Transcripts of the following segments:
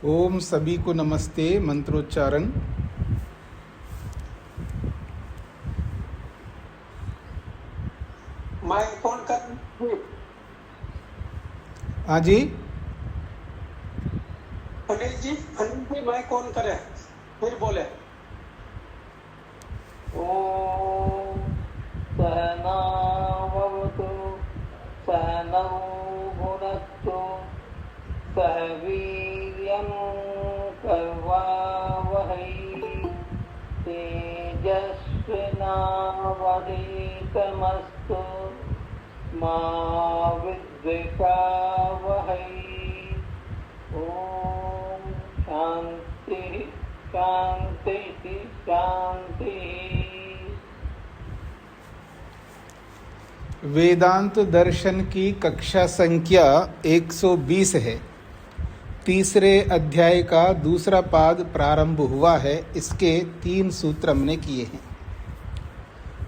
ओम सभी को नमस्ते। मंत्रोच्चारण। मैं फोन कर। हाँ जी। अनिल जी मैं कौन करे फिर बोले। ॐ सहनाववतु सहनौ भुनक्तु सह वीर्यं कर्वावहै तेजस्विनावधीतमस्तु मा विद्विषावहै। ॐ शान्तिः शान्तिः शान्तिः। वेदांत दर्शन की कक्षा संख्या 120 है। तीसरे अध्याय का दूसरा पाद प्रारंभ हुआ है। इसके 3 सूत्र हमने किए हैं।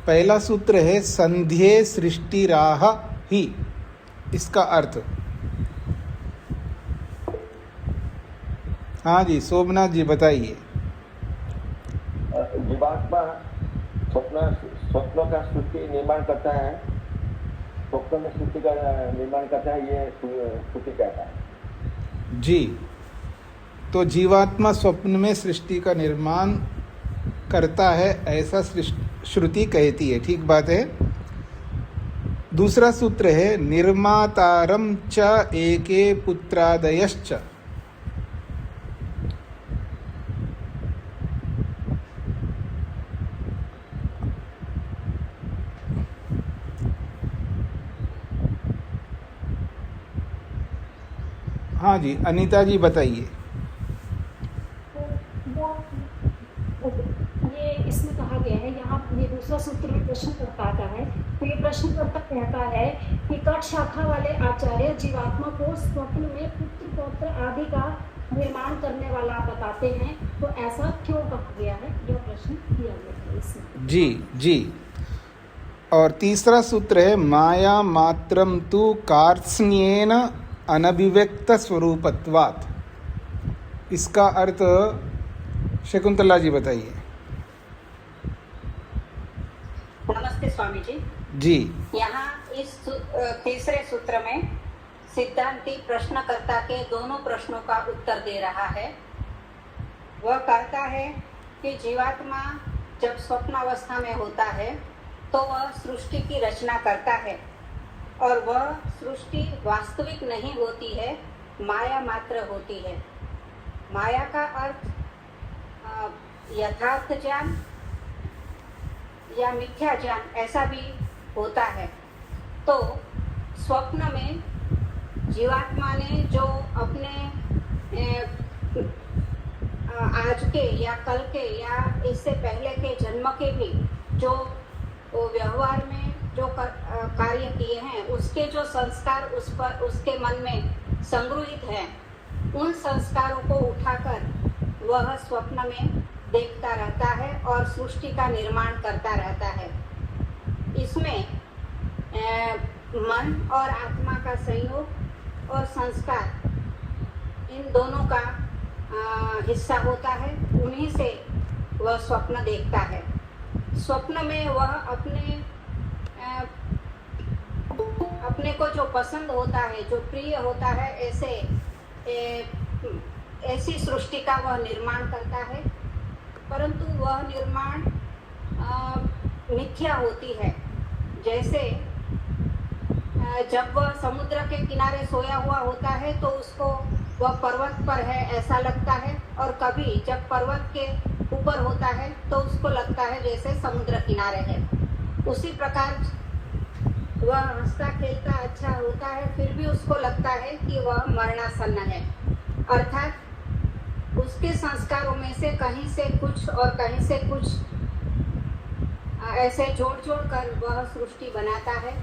पहला सूत्र है संध्ये सृष्टिराह ही। इसका अर्थ, हाँ जी सोमनाथ जी बताइए। जीवात्मा स्वप्नों का सृष्टि निर्माण करता है, स्वप्न में सृष्टि का निर्माण करता है, ये श्रुति कहता है। जी, तो जीवात्मा स्वप्न में सृष्टि का निर्माण करता है ऐसा श्रुति कहती है। ठीक बात है। दूसरा सूत्र है निर्मातारं च एके पुत्रादयश्च। हाँ जी अनीता जी बताइए। ये इसमें कहा गया है, यहाँ ये दूसरा सूत्र में प्रश्नकर्ता का है। तो ये प्रश्नकर्ता कहता है कि कट शाखा वाले आचार्य जीवात्मा को स्वप्न में पुत्र पौत्र आदि का निर्माण करने वाला बताते हैं, तो ऐसा क्यों कहा गया है? यह प्रश्न किया गया है इसमें। जी जी। और तीसरा सूत्र है माया मात्रम तु कार्त्स्न्येन अनभिव्यक्त स्वरूपत्वात्। इसका अर्थ शकुंतला जी बताइए। नमस्ते स्वामी जी। जी। यहाँ इस तीसरे सूत्र में सिद्धांती प्रश्नकर्ता के दोनों प्रश्नों का उत्तर दे रहा है। वह कहता है कि जीवात्मा जब स्वप्न अवस्था में होता है तो वह सृष्टि की रचना करता है, और वह सृष्टि वास्तविक नहीं होती है, माया मात्र होती है। माया का अर्थ यथार्थ ज्ञान या मिथ्या ज्ञान ऐसा भी होता है। तो स्वप्न में जीवात्मा ने जो अपने आज के या कल के या इससे पहले के जन्म के भी जो व्यवहार में जो कार्य किए हैं, उसके जो संस्कार उस पर उसके मन में संग्रहित हैं, उन संस्कारों को उठाकर वह स्वप्न में देखता रहता है और सृष्टि का निर्माण करता रहता है। इसमें मन और आत्मा का संयोग और संस्कार, इन दोनों का हिस्सा होता है। उन्हीं से वह स्वप्न देखता है। स्वप्न में वह अपने को जो पसंद होता है, जो प्रिय होता है, ऐसी सृष्टि का वह निर्माण करता है, परंतु वह निर्माण मिथ्या होती है। जैसे जब वह समुद्र के किनारे सोया हुआ होता है तो उसको वह पर्वत पर है ऐसा लगता है, और कभी जब पर्वत के ऊपर होता है तो उसको लगता है जैसे समुद्र किनारे है। उसी प्रकार वह हंसता खेलता अच्छा होता है, फिर भी उसको लगता है कि वह मरणासन्न है। अर्थात उसके संस्कारों में से कहीं से कुछ और कहीं से कुछ ऐसे जोड़ कर वह सृष्टि बनाता है,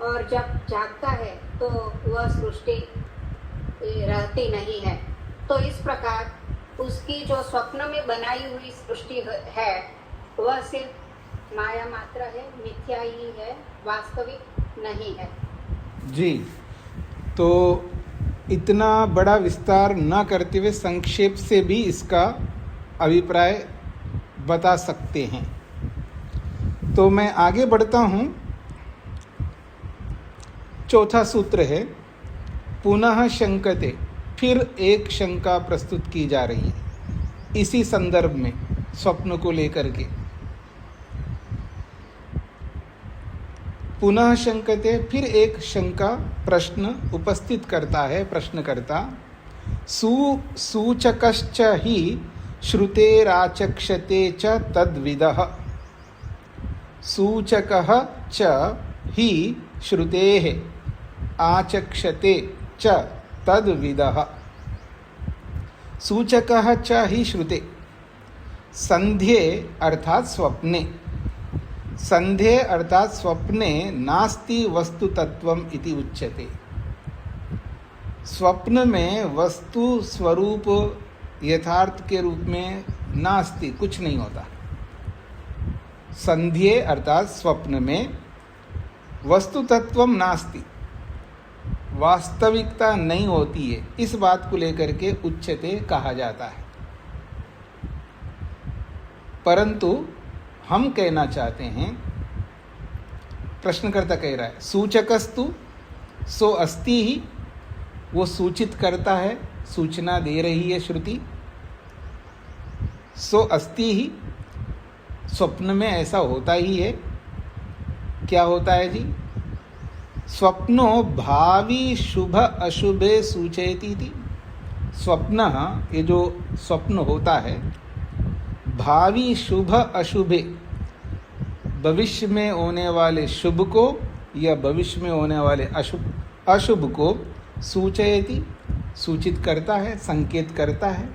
और जब जागता है तो वह सृष्टि रहती नहीं है। तो इस प्रकार उसकी जो स्वप्न में बनाई हुई सृष्टि है वह सिर्फ माया मात्र है, मिथ्या ही है, वास्तविक नहीं है। जी, तो इतना बड़ा विस्तार न करते हुए संक्षेप से भी इसका अभिप्राय बता सकते हैं। तो मैं आगे बढ़ता हूँ। चौथा सूत्र है पुनः शंकते, फिर एक शंका प्रस्तुत की जा रही है इसी संदर्भ में, स्वप्न को लेकर के। पुनः शंकते, फिर एक शंका प्रश्न उपस्थित करता है प्रश्नकर्ता। सूचकश्च ही श्रुतेराचक्षते च तद्विदः। सूचकः च ही श्रुतेः आचक्षते च तद्विदः। सूचकः च ही श्रुते, संध्ये अर्थात स्वप्ने, संध्ये अर्थात स्वप्ने नास्ति वस्तु तत्वम इति उच्यते। स्वप्न में वस्तु स्वरूप यथार्थ के रूप में नास्ति, कुछ नहीं होता। संध्ये अर्थात स्वप्न में वस्तु तत्वम नास्ति, वास्तविकता नहीं होती है, इस बात को लेकर के उच्यते कहा जाता है। परंतु हम कहना चाहते हैं, प्रश्नकर्ता कह रहा है सूचकस्तु सो अस्ति ही, वो सूचित करता है, सूचना दे रही है श्रुति। सो अस्ति ही, स्वप्न में ऐसा होता ही है। क्या होता है जी? स्वप्नो भावी शुभ अशुभे सूचयति थी। स्वप्न, ये जो स्वप्न होता है, भावी शुभ अशुभे, भविष्य में होने वाले शुभ को या भविष्य में होने वाले अशुभ को सूचयति, सूचित करता है, संकेत करता है।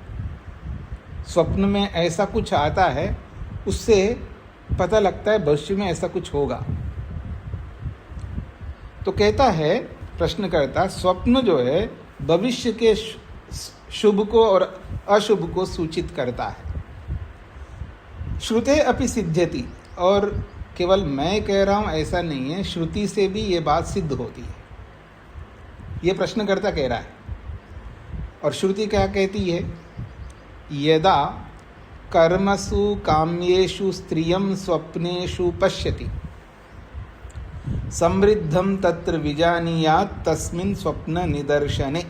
स्वप्न में ऐसा कुछ आता है, उससे पता लगता है भविष्य में ऐसा कुछ होगा। तो कहता है प्रश्नकर्ता, स्वप्न जो है भविष्य के शुभ को और अशुभ को सूचित करता है। श्रुते अपि सिद्ध्यति, और केवल मैं कह रहा हूँ ऐसा नहीं है, श्रुति से भी ये बात सिद्ध होती है, ये प्रश्नकर्ता कह रहा है। और श्रुति क्या कहती है? यदा कर्मसु काम्येषु स्त्रियं स्वप्नेषु पश्यति समृद्धम तत्र विजानीयात् तस्मिन् स्वप्न निदर्शने।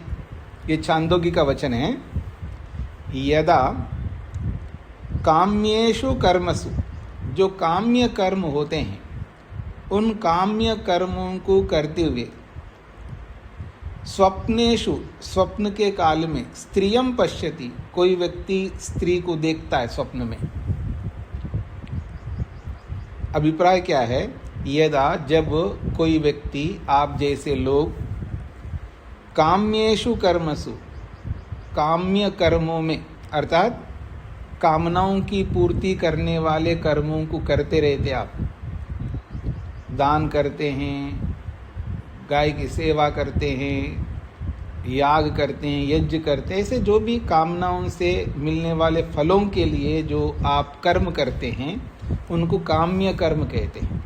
ये छांदोग्य का वचन है। यदा काम्येषु कर्मसु, जो काम्य कर्म होते हैं, उन काम्य कर्मों को करते हुए स्वप्नेषु, स्वप्न के काल में, स्त्रियम पश्यति, कोई व्यक्ति स्त्री को देखता है स्वप्न में। अभिप्राय क्या है? यदा, जब कोई व्यक्ति, आप जैसे लोग, काम्येषु कर्मसु, काम्य कर्मों में अर्थात कामनाओं की पूर्ति करने वाले कर्मों को करते रहते, आप दान करते हैं, गाय की सेवा करते हैं, याग करते हैं, यज्ञ करते हैं, ऐसे जो भी कामनाओं से मिलने वाले फलों के लिए जो आप कर्म करते हैं, उनको काम्य कर्म कहते हैं।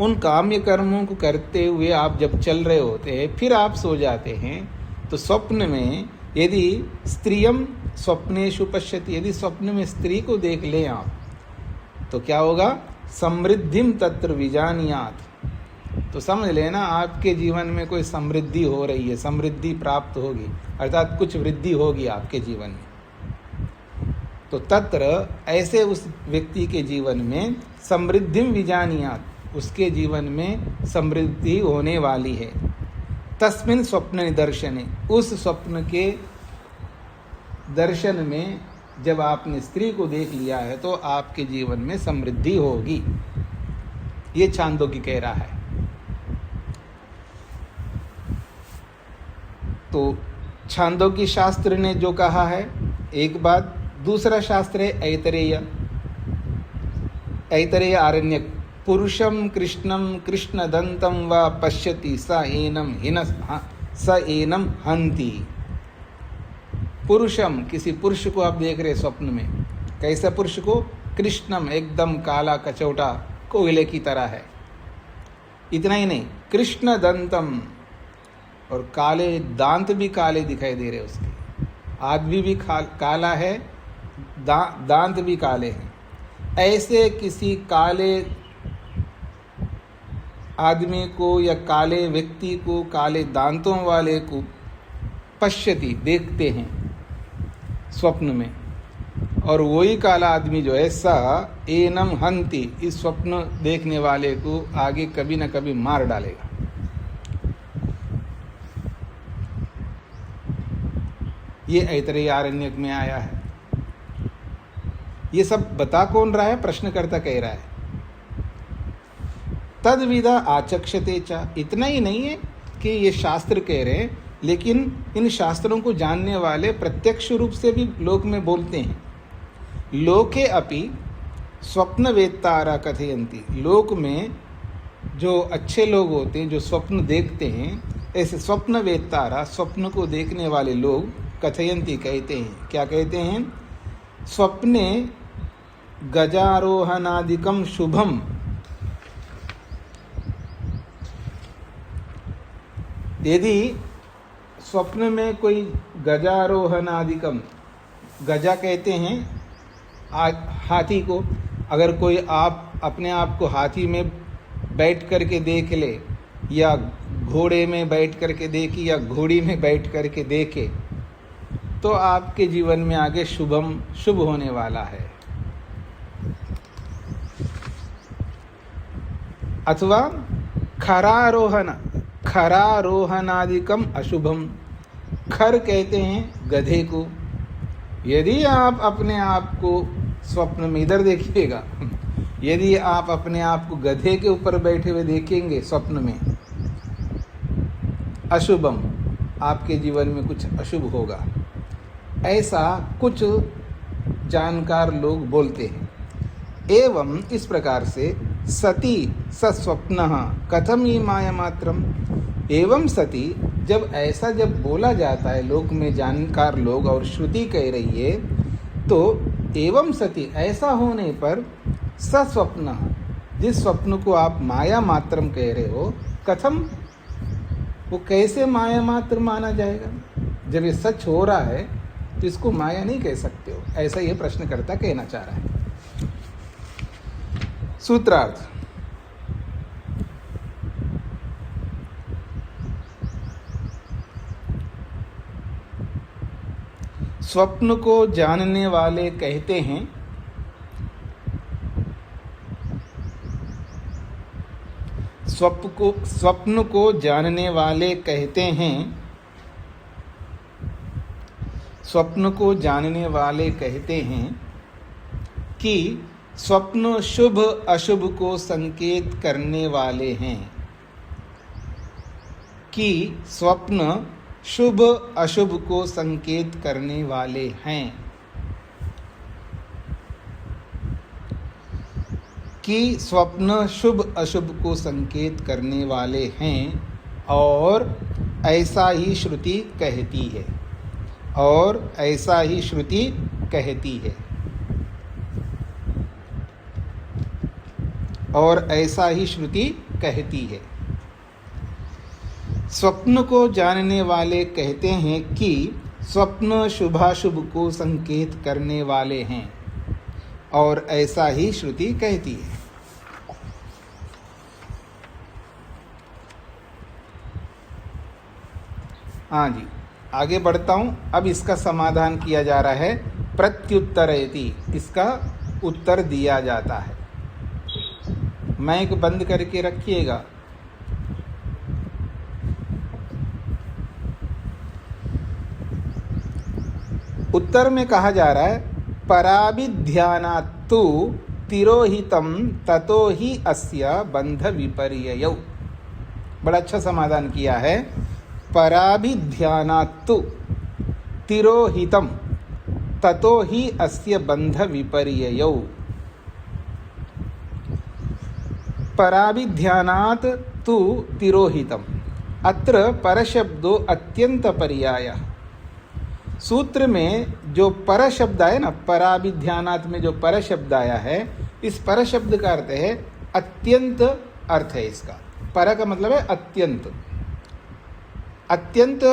उन काम्य कर्मों को करते हुए आप जब चल रहे होते हैं, फिर आप सो जाते हैं, तो स्वप्न में यदि स्त्रियम स्वप्नेषु पश्यति, यदि स्वप्न में स्त्री को देख लें आप, तो क्या होगा? समृद्धिम तत्र विजानीयात्, तो समझ लेना आपके जीवन में कोई समृद्धि हो रही है, समृद्धि प्राप्त होगी, अर्थात कुछ वृद्धि होगी आपके जीवन में। तो तत्र, ऐसे उस व्यक्ति के जीवन में समृद्धिम विजानीयात्, उसके जीवन में समृद्धि होने वाली है। तस्मिन् स्वप्न निदर्शने, उस स्वप्न के दर्शन में जब आपने स्त्री को देख लिया है तो आपके जीवन में समृद्धि होगी। ये छांदोग्य कह रहा है। तो छांदोग्य शास्त्र ने जो कहा है एक बात, दूसरा शास्त्र है ऐतरेय, ऐतरेय आरण्यक। पुरुषम कृष्णम कृष्णदंतम व पश्यति स एनम हंति। पुरुषम, किसी पुरुष को आप देख रहे स्वप्न में, कैसे पुरुष को? कृष्णम, एकदम काला कचौटा कोयले की तरह है। इतना ही नहीं, कृष्ण दंतम, और काले दांत भी काले दिखाई दे रहे उसके, आदमी भी काला है, दांत भी काले हैं। ऐसे किसी काले आदमी को या काले व्यक्ति को, काले दांतों वाले को पश्यति देखते हैं स्वप्न में, और वही काला आदमी जो है सा एनम हंति, इस स्वप्न देखने वाले को आगे कभी न कभी मार डालेगा। ये ऐतरेय आरण्यक में आया है। ये सब बता कौन रहा है? प्रश्नकर्ता कह रहा है। तद्विदा आचक्षते च, इतना ही नहीं है कि ये शास्त्र कह रहे हैं, लेकिन इन शास्त्रों को जानने वाले प्रत्यक्ष रूप से भी लोक में बोलते हैं। लोके अपि स्वप्नवेत्तारा कथयन्ति, लोक में जो अच्छे लोग होते हैं, जो स्वप्न देखते हैं, ऐसे स्वप्नवेत्तारा, स्वप्न को देखने वाले लोग कथयन्ति कहते हैं। क्या कहते हैं? स्वप्ने गजारोहणादिकम शुभम, यदि स्वप्न में कोई गजारोहणादिकम, गजा कहते हैं हाथी को, अगर कोई आप अपने आप को हाथी में बैठ करके देख ले, या घोड़े में बैठ करके देखे, या घोड़ी में बैठ करके देखे, तो आपके जीवन में आगे शुभ होने वाला है। अथवा खरारोहणादिकम अशुभम, खर कहते हैं गधे को। यदि आप अपने आप को स्वप्न में, इधर देखिएगा, यदि आप अपने आप को गधे के ऊपर बैठे हुए देखेंगे स्वप्न में, अशुभम, आपके जीवन में कुछ अशुभ होगा, ऐसा कुछ जानकार लोग बोलते हैं। एवं इस प्रकार से सती सस्वप्नः कथम ही माया मात्रम, एवं सती, जब ऐसा जब बोला जाता है लोक में जानकार लोग और श्रुति कह रही है, तो एवं सती, ऐसा होने पर सस्वप्नः, जिस स्वप्न को आप माया मात्रम कह रहे हो, कथम, वो कैसे माया मात्र माना जाएगा? जब ये सच हो रहा है तो इसको माया नहीं कह सकते हो, ऐसा ये प्रश्नकर्ता कहना चाह रहा है। सूत्रार्थ, स्वप्न को जानने वाले कहते हैं स्वप्न को जानने वाले कहते हैं, स्वप्न को जानने वाले कहते हैं कि स्वप्न शुभ अशुभ को संकेत करने वाले हैं, कि स्वप्न शुभ अशुभ को संकेत करने वाले हैं, कि स्वप्न शुभ अशुभ को संकेत करने वाले हैं, और ऐसा ही श्रुति कहती है, और ऐसा ही श्रुति कहती है, और ऐसा ही श्रुति कहती है। स्वप्न को जानने वाले कहते हैं कि स्वप्न शुभाशुभ को संकेत करने वाले हैं, और ऐसा ही श्रुति कहती है। हाँ जी, आगे बढ़ता हूँ। अब इसका समाधान किया जा रहा है। प्रत्युत्तरयति, इसका उत्तर दिया जाता है। माइक बंद करके रखिएगा। उत्तर में कहा जा रहा है, पराभिध्यानात्तु तिरोहितम ततो ही अस्य बंध विपर्ययौ। बड़ा अच्छा समाधान किया है। पराभिध्यानात्तु तिरोहितम ततो ही अस्य बंध विपर्ययौ। पराभिध्यानात् तु तिरोहितम, अत्र परशब्दो अत्यंत पर्यायः। सूत्र में जो पर शब्द आया ना, पराभिध्यानात् में जो पर शब्द आया है, इस पर शब्द का अर्थ है अत्यंत अर्थ है इसका। पर का मतलब है अत्यंत। अत्यंत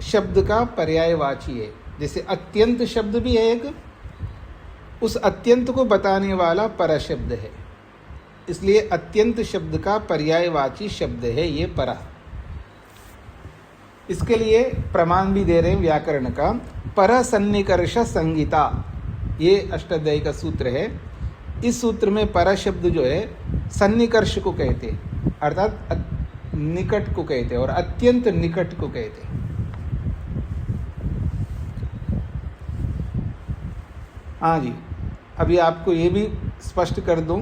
शब्द का पर्यायवाची है। जैसे अत्यंत शब्द भी है एक, उस अत्यंत को बताने वाला पर शब्द है, इसलिए अत्यंत शब्द का पर्यायवाची शब्द है ये पर। इसके लिए प्रमाण भी दे रहे हैं व्याकरण का। पर सन्निकर्ष संगीता, ये अष्टाध्यायी का सूत्र है। इस सूत्र में पर शब्द जो है सन्निकर्ष को कहते हैं, अर्थात निकट को कहते हैं, और अत्यंत निकट को कहते हैं। हाँ जी, अभी आपको ये भी स्पष्ट कर दूं,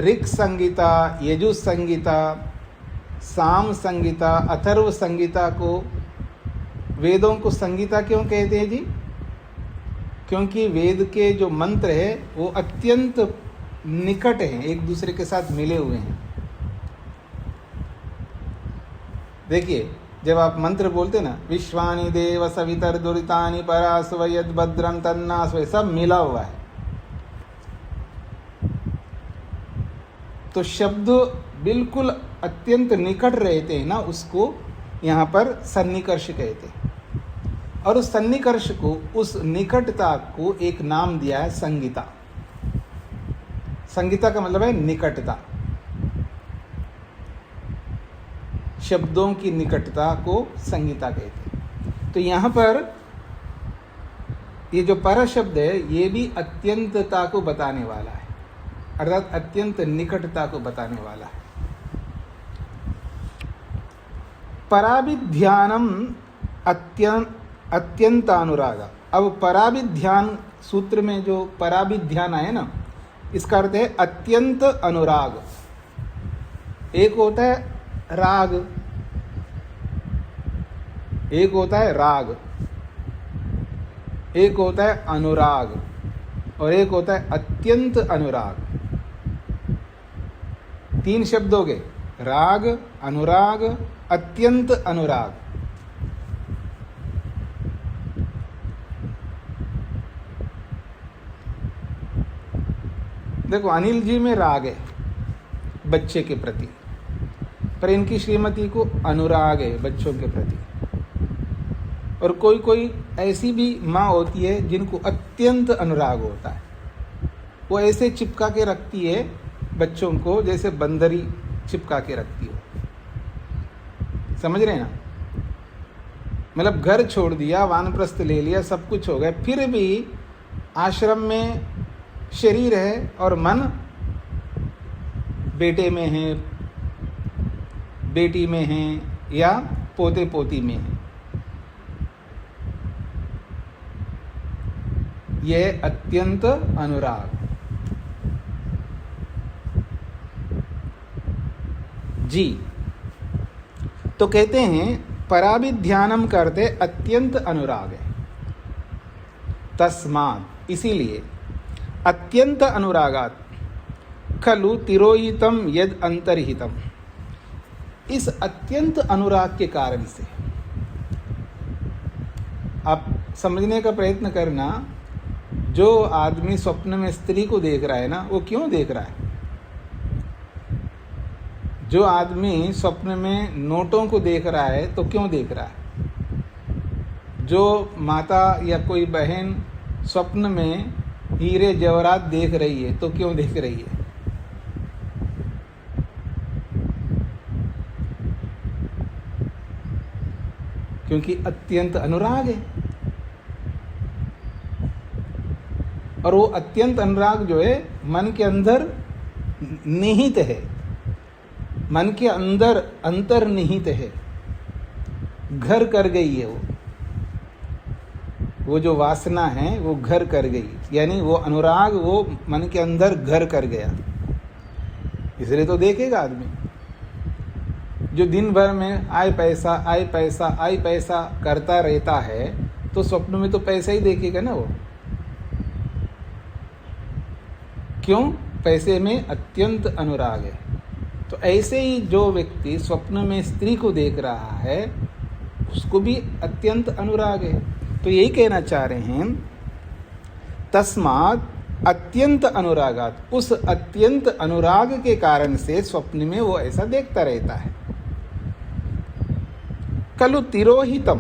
ऋक् संगीता, यजुः संगीता, साम संगीता, अथर्व संगीता को, वेदों को संगीता क्यों कहते हैं जी? क्योंकि वेद के जो मंत्र है वो अत्यंत निकट हैं, एक दूसरे के साथ मिले हुए हैं। देखिए, जब आप मंत्र बोलते ना, विश्वानि देव सवितर दुरितानि परास्व यद भद्रम तन्नास्व, सब मिला हुआ है। तो शब्द बिल्कुल अत्यंत निकट रहते हैं ना, उसको यहाँ पर सन्निकर्ष कहते हैं। और उस सन्निकर्ष को, उस निकटता को एक नाम दिया है संगीता। संगीता का मतलब है निकटता, शब्दों की निकटता को संगीता कहते हैं। तो यहाँ पर ये जो पर शब्द है ये भी अत्यंतता को बताने वाला है, अर्थात अत्यंत निकटता को बताने वाला है। पराभिध्यानम अत्यंतानुराग। अब पराभिध्यान सूत्र में जो पराभिध्यान है ना, इसका अर्थ है अत्यंत अनुराग। एक होता है राग, एक होता है राग, एक होता है अनुराग, और एक होता है अत्यंत अनुराग। तीन शब्द हो गए, राग, अनुराग, अत्यंत अनुराग। देखो, अनिल जी में राग है बच्चे के प्रति, पर इनकी श्रीमती को अनुराग है बच्चों के प्रति। और कोई कोई ऐसी भी माँ होती है जिनको अत्यंत अनुराग होता है, वो ऐसे चिपका के रखती है बच्चों को जैसे बंदरी चिपका के रखती हो। समझ रहे हैं ना? मतलब घर छोड़ दिया, वानप्रस्थ ले लिया, सब कुछ हो गया, फिर भी आश्रम में शरीर है और मन बेटे में है, बेटी में है, या पोते पोती में है। यह अत्यंत अनुराग जी। तो कहते हैं पराभिध्यानम करते अत्यंत अनुराग है। तस्मात्, इसीलिए, अत्यंत अनुरागात खलु तिरोहितम यद अंतर्हितम। इस अत्यंत अनुराग के कारण से आप समझने का प्रयत्न करना, जो आदमी स्वप्न में स्त्री को देख रहा है ना, वो क्यों देख रहा है? जो आदमी स्वप्न में नोटों को देख रहा है तो क्यों देख रहा है? जो माता या कोई बहन स्वप्न में हीरे जवाहरात देख रही है तो क्यों देख रही है? क्योंकि अत्यंत अनुराग है। और वो अत्यंत अनुराग जो है मन के अंदर निहित है, मन के अंदर अंतर्निहित है, घर कर गई है। वो जो वासना है वो घर कर गई, यानी वो अनुराग वो मन के अंदर घर कर गया। इसलिए तो देखेगा आदमी जो दिन भर में आय पैसा आय पैसा आय पैसा करता रहता है, तो स्वप्न में तो पैसा ही देखेगा ना वो। क्यों? पैसे में अत्यंत अनुराग है। तो ऐसे ही जो व्यक्ति स्वप्न में स्त्री को देख रहा है उसको भी अत्यंत अनुराग है। तो यही कहना चाह रहे हैं, तस्मात् अत्यंत अनुरागात, उस अत्यंत अनुराग के कारण से स्वप्न में वो ऐसा देखता रहता है। खलु तिरोहितम,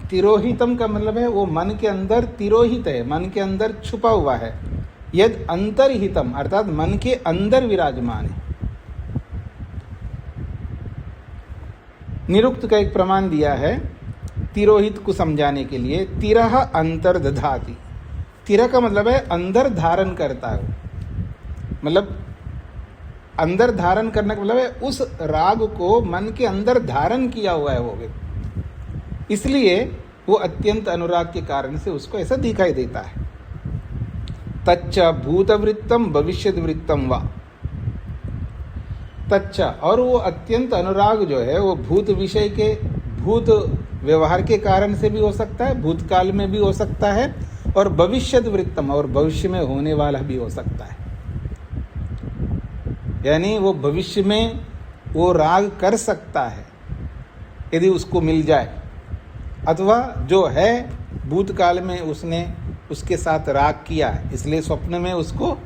तिरोहितम का मतलब है वो मन के अंदर तिरोहित है, मन के अंदर छुपा हुआ है। यद अंतर्हितम अर्थात मन के अंदर विराजमान है। निरुक्त का एक प्रमाण दिया है तिरोहित को समझाने के लिए। तिरह अंतर्दधाति, तिरह का मतलब है अंदर धारण करता है, मतलब अंदर धारण करने का मतलब है उस राग को मन के अंदर धारण किया हुआ है वो व्यक्ति, इसलिए वो अत्यंत अनुराग के कारण से उसको ऐसा दिखाई देता है। तच्च भूतवृत्तम भविष्यत वृत्तम वा, तच्च और वो अत्यंत अनुराग जो है वो भूत विषय के, भूत व्यवहार के कारण से भी हो सकता है, भूतकाल में भी हो सकता है, और भविष्यत वृत्तम और भविष्य में होने वाला भी हो सकता है। यानी वो भविष्य में वो राग कर सकता है यदि उसको मिल जाए, अथवा जो है भूतकाल में उसने उसके साथ राग किया है इसलिए स्वप्न में उसको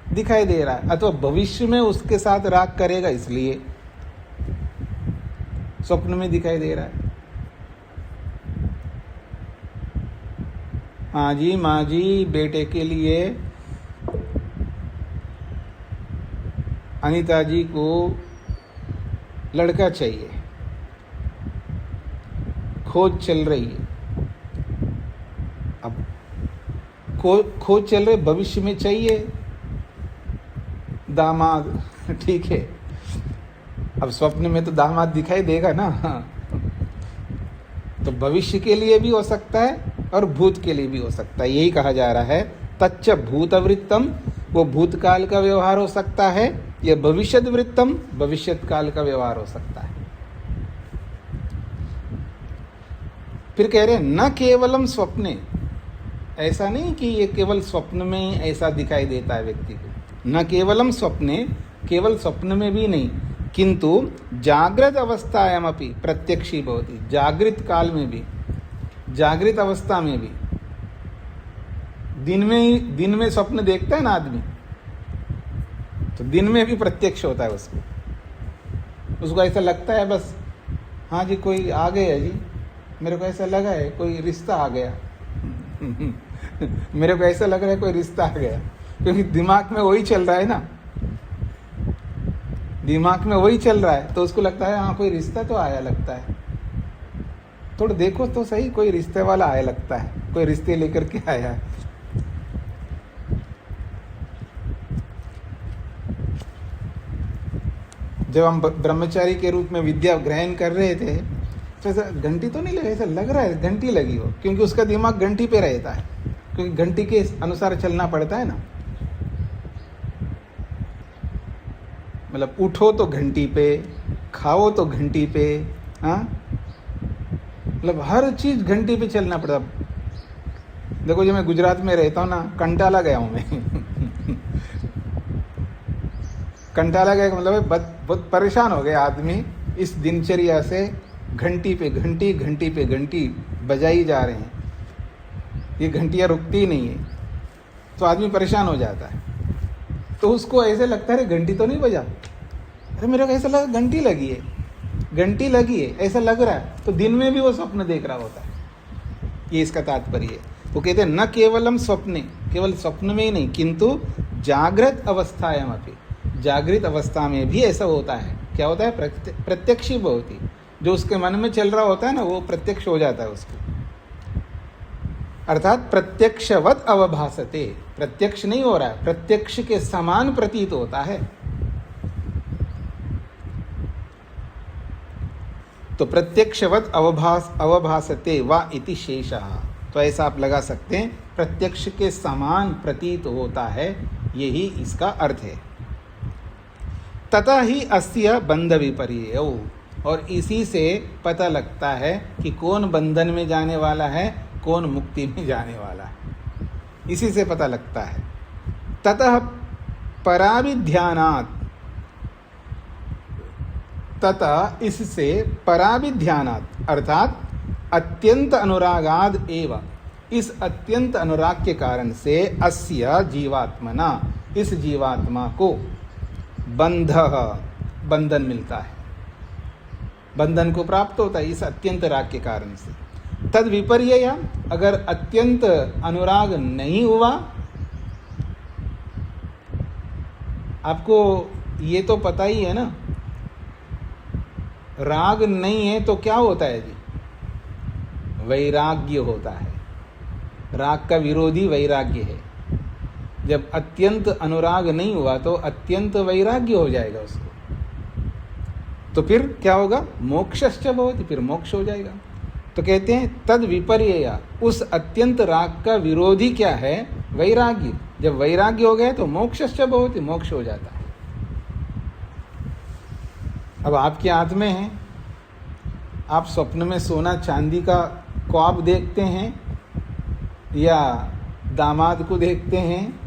दिखाई दे रहा है, अथवा भविष्य में उसके साथ राग करेगा इसलिए स्वप्न में दिखाई दे रहा है। माँ जी बेटे के लिए अनीता जी को लड़का चाहिए, खोज चल रही है। अब खोज चल रही, भविष्य में चाहिए दामाद, ठीक है। अब स्वप्न में तो दामाद दिखाई देगा ना, तो भविष्य के लिए भी हो सकता है और भूत के लिए भी हो सकता है। यही कहा जा रहा है तच्च भूतवृत्तम, वो भूतकाल का व्यवहार हो सकता है, या भविष्यत वृत्तम भविष्यत काल का व्यवहार हो सकता है। फिर कह रहे हैं न केवलम स्वप्ने, ऐसा नहीं कि ये केवल स्वप्न में ऐसा दिखाई देता है व्यक्ति को, न केवलम स्वप्ने, केवल स्वप्न में भी नहीं, किंतु जागृत अवस्थायामपि प्रत्यक्षी भवति, जागृत काल में भी, जागृत अवस्था में भी, दिन में स्वप्न देखता है ना आदमी, तो दिन में भी प्रत्यक्ष होता है उसको ऐसा लगता है बस, हाँ जी कोई आ गया जी, मेरे को ऐसा लगा है कोई रिश्ता आ गया मेरे को ऐसा लग रहा है कोई रिश्ता आ गया, क्योंकि दिमाग में वही चल रहा है ना, दिमाग में वही चल रहा है, तो उसको लगता है हाँ कोई रिश्ता तो आया लगता है, थोड़ा देखो तो सही कोई रिश्ते वाला आया लगता है, कोई रिश्ते लेकर के आया है। जब हम ब्रह्मचारी के रूप में विद्या ग्रहण कर रहे थे तो ऐसा घंटी तो नहीं लगी, ऐसा लग रहा है घंटी लगी हो, क्योंकि उसका दिमाग घंटी पे रहता है, क्योंकि घंटी के अनुसार चलना पड़ता है ना। मतलब उठो तो घंटी पे, खाओ तो घंटी पे, हाँ मतलब हर चीज घंटी पे चलना पड़ता। देखो जब मैं गुजरात में रहता हूँ ना, कंटाला गया हूँ मैं कंटाला गया मतलब बहुत परेशान हो गया आदमी इस दिनचर्या से, घंटी पे घंटी, घंटी पे घंटी बजाई जा रहे हैं, ये घंटियाँ रुकती ही नहीं है, तो आदमी परेशान हो जाता है। तो उसको ऐसे लगता है घंटी तो नहीं बजा, अरे मेरे को ऐसा लगा घंटी लगी है, घंटी लगी है ऐसा लग रहा है, तो दिन में भी वो स्वप्न देख रहा होता है। ये इसका तात्पर्य है। वो कहते हैं न केवलम स्वप्ने, केवल स्वप्न में ही नहीं, किंतु जागृत अवस्थायाम अपि, जागृत अवस्था में भी ऐसा होता है। क्या होता है? प्रत्यक्षी भवति, जो उसके मन में चल रहा होता है ना वो प्रत्यक्ष हो जाता है उसको, अर्थात प्रत्यक्षवत अवभासते, प्रत्यक्ष नहीं हो रहा है, प्रत्यक्ष के समान प्रतीत होता है। तो प्रत्यक्षवत अवभासते वा इति शेषः, तो ऐसा आप लगा सकते हैं, प्रत्यक्ष के समान प्रतीत होता है, यही इसका अर्थ है। तथा ही अस्य बंध विपर्ययौ, और इसी से पता लगता है कि कौन बंधन में जाने वाला है, कौन मुक्ति में जाने वाला है, इसी से पता लगता है। ततः पराभिध्यानात्, तथा इससे पराभिध्यानात् अर्थात अत्यंत अनुरागाद एव, इस अत्यंत अनुराग के कारण से अस्य जीवात्मना, इस जीवात्मा को बंधः, बंधन मिलता है। बंधन को प्राप्त होता है इस अत्यंत राग के कारण से। तद विपर्यय, अगर अत्यंत अनुराग नहीं हुआ, आपको ये तो पता ही है ना, राग नहीं है तो क्या होता है जी? वैराग्य होता है। राग का विरोधी वैराग्य है। जब अत्यंत अनुराग नहीं हुआ तो अत्यंत वैराग्य हो जाएगा उसको, तो फिर क्या होगा? मोक्षश्च भवति, फिर मोक्ष हो जाएगा। तो कहते हैं तद विपर्यय, उस अत्यंत राग का विरोधी क्या है? वैराग्य। जब वैराग्य हो गया तो मोक्षश्च भवति, मोक्ष हो जाता है। अब आपके हाथ में है, आप स्वप्न में सोना चांदी का ख्वाब देखते हैं, या दामाद को देखते हैं,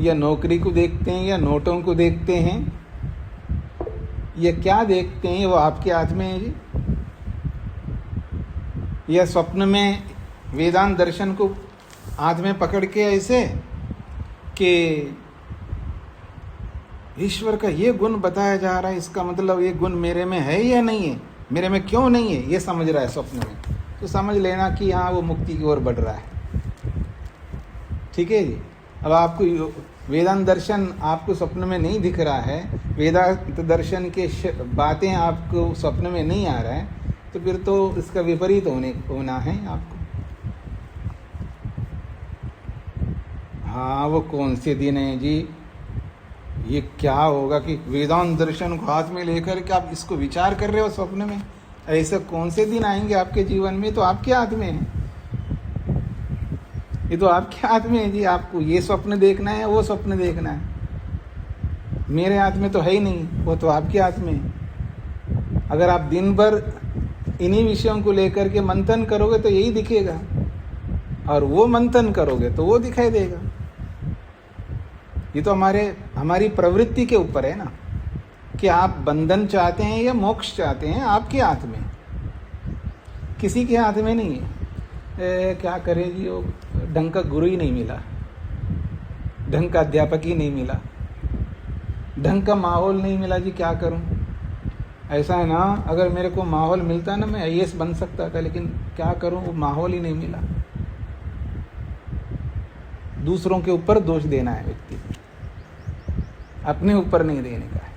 या नौकरी को देखते हैं, या नोटों को देखते हैं, ये क्या देखते हैं वो आपके हाथ में है जी। या स्वप्न में वेदांत दर्शन को हाथ में पकड़ के ऐसे कि ईश्वर का ये गुण बताया जा रहा है, इसका मतलब ये गुण मेरे में है या नहीं है, मेरे में क्यों नहीं है, ये समझ रहा है स्वप्न में, तो समझ लेना कि हाँ वो मुक्ति की ओर बढ़ रहा है। ठीक है जी। अब आपको वेदांत दर्शन आपको स्वप्न में नहीं दिख रहा है, वेदांत दर्शन के बातें आपको स्वप्न में नहीं आ रहा है, तो फिर तो इसका विपरीत होना है आपको। हाँ, वो कौन से दिन है जी? ये क्या होगा कि वेदांत दर्शन को हाथ में लेकर के आप इसको विचार कर रहे हो स्वप्न में? ऐसे कौन से दिन आएंगे आपके जीवन में? तो आपके हाथ में है, ये तो आपके हाथ में है जी। आपको ये स्वप्न देखना है, वो स्वप्न देखना है, मेरे हाथ में तो है ही नहीं, वो तो आपके हाथ में है। अगर आप दिन भर इन्हीं विषयों को लेकर के मंथन करोगे तो यही दिखेगा, और वो मंथन करोगे तो वो दिखाई देगा। ये तो हमारी प्रवृत्ति के ऊपर है ना, कि आप बंधन चाहते हैं या मोक्ष चाहते हैं, आपके हाथ में, किसी के हाथ में नहीं है। क्या करें जी, वो ढंग का गुरु ही नहीं मिला, ढंग का अध्यापक ही नहीं मिला, ढंग का माहौल नहीं मिला जी, क्या करूं? ऐसा है ना, अगर मेरे को माहौल मिलता ना, मैं IAS बन सकता था, लेकिन क्या करूं, वो माहौल ही नहीं मिला। दूसरों के ऊपर दोष देना है व्यक्ति को, अपने ऊपर नहीं देने का है।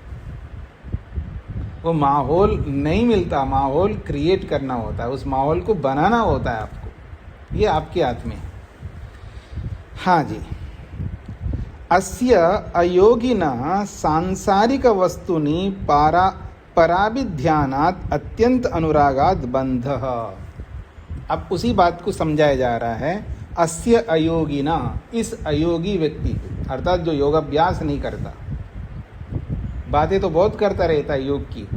वो माहौल नहीं मिलता, माहौल क्रिएट करना होता है, उस माहौल को बनाना होता है आपको, ये आपके हाथ में है। हाँ जी। अस्य अयोगिनः सांसारिक वस्तुनि पराभिध्यानात् अत्यंत अनुरागात् बंधः। अब उसी बात को समझाया जा रहा है। अस्य अयोगिना, इस अयोगी व्यक्ति को, अर्थात जो योगाभ्यास नहीं करता, बातें तो बहुत करता रहता है योग की,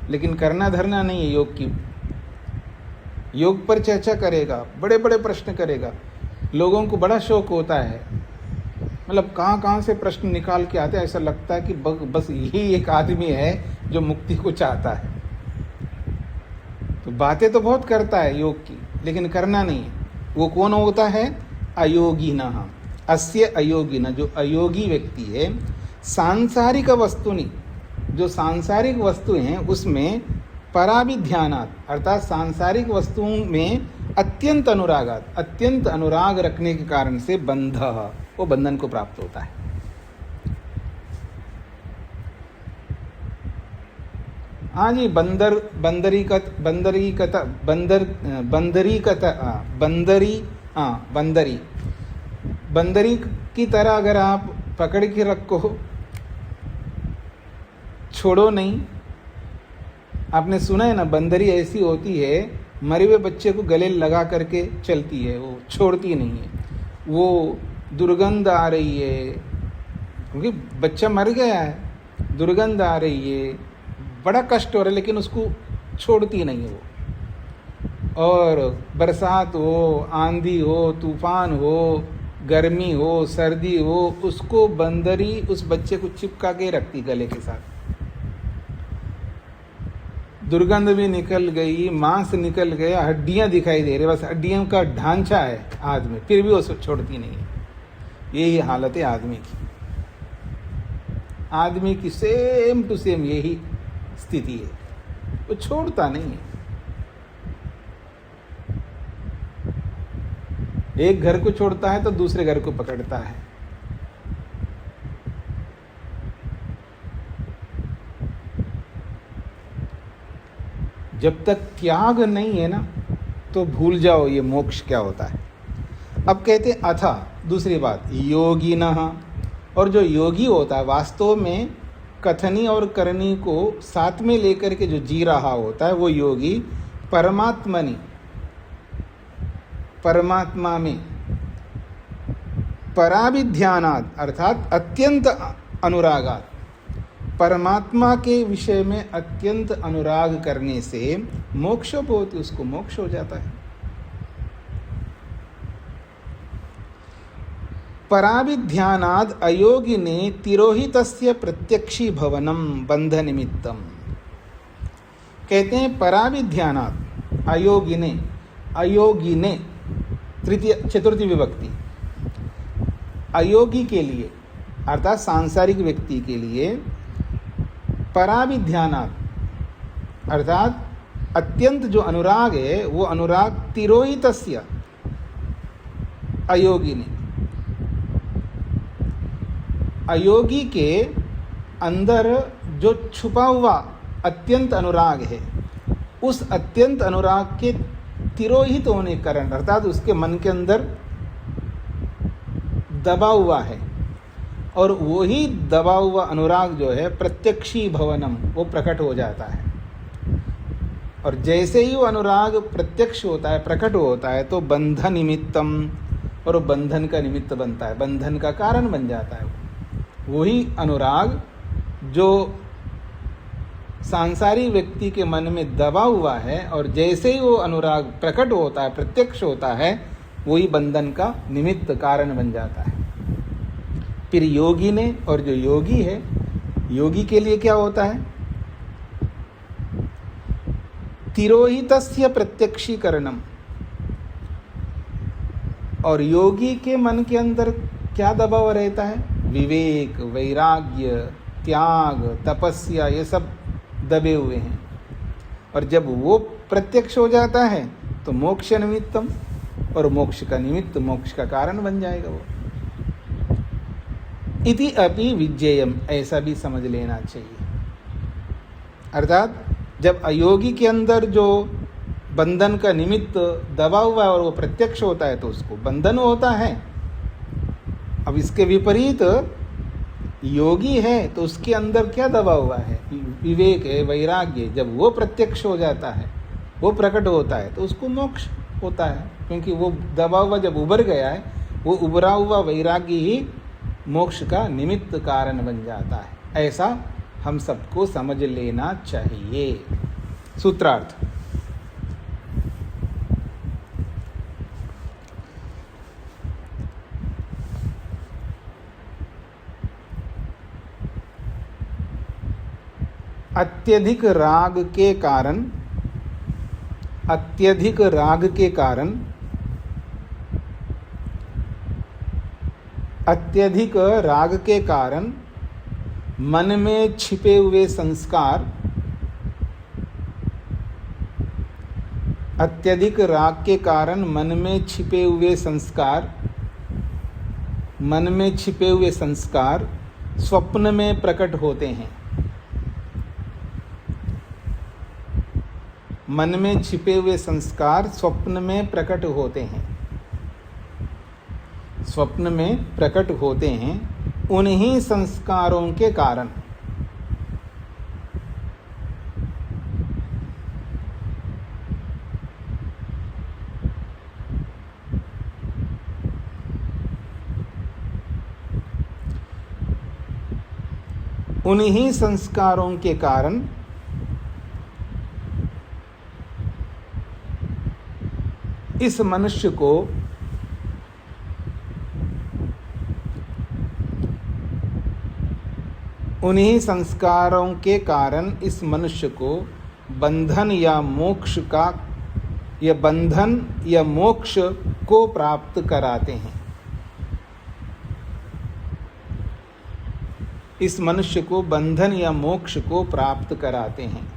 लेकिन करना धरना नहीं है योग की। योग पर चर्चा करेगा, बड़े बड़े प्रश्न करेगा, लोगों को बड़ा शौक होता है, मतलब कहाँ कहाँ से प्रश्न निकाल के आते हैं, ऐसा लगता है कि बस यही एक आदमी है जो मुक्ति को चाहता है। तो बातें तो बहुत करता है योग की, लेकिन करना नहीं है। वो कौन होता है? अयोगिनः। अस्य अयोगिनः, जो अयोगी व्यक्ति है, सांसारिक वस्तुनि, जो सांसारिक वस्तुएं हैं उसमें पराभिध्यानात्, अर्थात सांसारिक वस्तुओं में अत्यंत अनुरागात्, अत्यंत अनुराग रखने के कारण से बंधः, वो बंधन को प्राप्त होता है। हाँ जी, बंदरी की तरह अगर आप पकड़ के रखो, छोड़ो नहीं। आपने सुना है ना, बंदरी ऐसी होती है, मरे हुए बच्चे को गले लगा करके चलती है, वो छोड़ती नहीं है। वो दुर्गंध आ रही है क्योंकि बच्चा मर गया है, दुर्गंध आ रही है, बड़ा कष्ट हो रहा है, लेकिन उसको छोड़ती नहीं है वो। और बरसात हो, आंधी हो, तूफान हो, गर्मी हो, सर्दी हो, उसको बंदरी उस बच्चे को चिपका के रखती गले के साथ। दुर्गंध भी निकल गई, मांस निकल गया, हड्डियां दिखाई दे रही, बस हड्डियों का ढांचा है आदमी, फिर भी वो छोड़ती नहीं है। यही हालत है आदमी की, आदमी की सेम टू सेम यही स्थिति है। वो छोड़ता नहीं है। एक घर को छोड़ता है तो दूसरे घर को पकड़ता है। जब तक त्याग नहीं है ना, तो भूल जाओ ये मोक्ष क्या होता है। अब कहते हैं अथा, दूसरी बात, योगिनः, और जो योगी होता है वास्तव में कथनी और करनी को साथ में लेकर के जो जी रहा होता है वो योगी परमात्मनि, परमात्मा में पराभिध्यानात् अर्थात अत्यंत अनुरागात्, परमात्मा के विषय में अत्यंत अनुराग करने से मोक्षोपहोति, उसको मोक्ष हो जाता है। पराभिध्यानाद् अयोगिने तिरोहितस्य प्रत्यक्षी भवनम बंध निमित्तम। कहते हैं पराभिध्यानाद् अयोगिने, अयोगिने तृतीय चतुर्थी विभक्ति, अयोगी के लिए अर्थात सांसारिक व्यक्ति के लिए पराभिध्यानात् अर्थात अत्यंत जो अनुराग है वो अनुराग तिरोहितस्य, अयोगी ने, अयोगी के अंदर जो छुपा हुआ अत्यंत अनुराग है, उस अत्यंत अनुराग के तिरोहित होने के कारण अर्थात उसके मन के अंदर दबा हुआ है, और वही दबा हुआ अनुराग जो है प्रत्यक्षी भवनम, वो प्रकट हो जाता है। और जैसे ही वो अनुराग प्रत्यक्ष होता है, प्रकट होता है, तो बंधन निमित्तम, और वो बंधन का निमित्त बनता है, बंधन का कारण बन जाता है। वही अनुराग जो सांसारिक व्यक्ति के मन में दबा हुआ है, और जैसे ही वो अनुराग प्रकट होता है, प्रत्यक्ष होता है, वही बंधन का निमित्त कारण बन जाता है। फिर योगी ने, और जो योगी है, योगी के लिए क्या होता है? तिरोहितस्य प्रत्यक्षीकरणम, और योगी के मन के अंदर क्या दबा हुआ रहता है? विवेक, वैराग्य, त्याग, तपस्या, ये सब दबे हुए हैं। और जब वो प्रत्यक्ष हो जाता है तो मोक्ष निमित्तम, और मोक्ष का निमित्त, मोक्ष का कारण बन जाएगा वो। इति अपि विज्ञेयम, ऐसा भी समझ लेना चाहिए। अर्थात जब अयोगी के अंदर जो बंधन का निमित्त दबा हुआ है और वो प्रत्यक्ष होता है तो उसको बंधन होता है। अब इसके विपरीत योगी है तो उसके अंदर क्या दबा हुआ है? विवेक है, वैराग्य। जब वो प्रत्यक्ष हो जाता है, वो प्रकट होता है, तो उसको मोक्ष होता है, क्योंकि वो दबा हुआ जब उभर गया है, वो उभरा हुआ वैराग्य ही मोक्ष का निमित्त कारण बन जाता है। ऐसा हम सबको समझ लेना चाहिए। सूत्रार्थ, अत्यधिक राग के कारण, अत्यधिक राग के कारण, अत्यधिक राग के कारण मन में छिपे हुए संस्कार, अत्यधिक राग के कारण मन में छिपे हुए संस्कार, मन में छिपे हुए संस्कार स्वप्न में प्रकट होते हैं। मन में छिपे हुए संस्कार स्वप्न में प्रकट होते हैं, स्वप्न में प्रकट होते हैं। उन्हीं संस्कारों के कारण उन्हीं संस्कारों के कारण इस मनुष्य को उन्हीं संस्कारों के कारण इस मनुष्य को बंधन या मोक्ष का, या बंधन या मोक्ष को प्राप्त कराते हैं। इस मनुष्य को बंधन या मोक्ष को प्राप्त कराते हैं।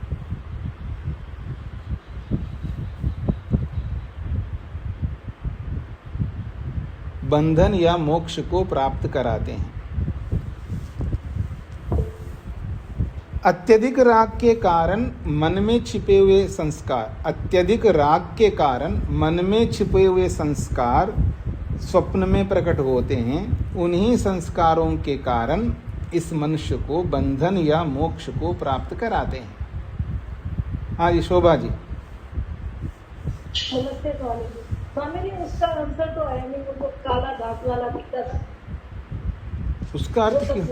बंधन या मोक्ष को प्राप्त कराते हैं। अत्यधिक राग के कारण मन में छिपे हुए संस्कार, अत्यधिक राग के कारण मन में छिपे हुए संस्कार स्वप्न में प्रकट होते हैं। उन्हीं संस्कारों के कारण इस मनुष्य को बंधन या मोक्ष को प्राप्त कराते हैं। हाँ जी, शोभा जी। नमस्ते स्वामी जी। स्वामी जी, उसका आंसर तो है नहीं, वो काला धातु वाला दिखता था। उसका अर्थ क्यों?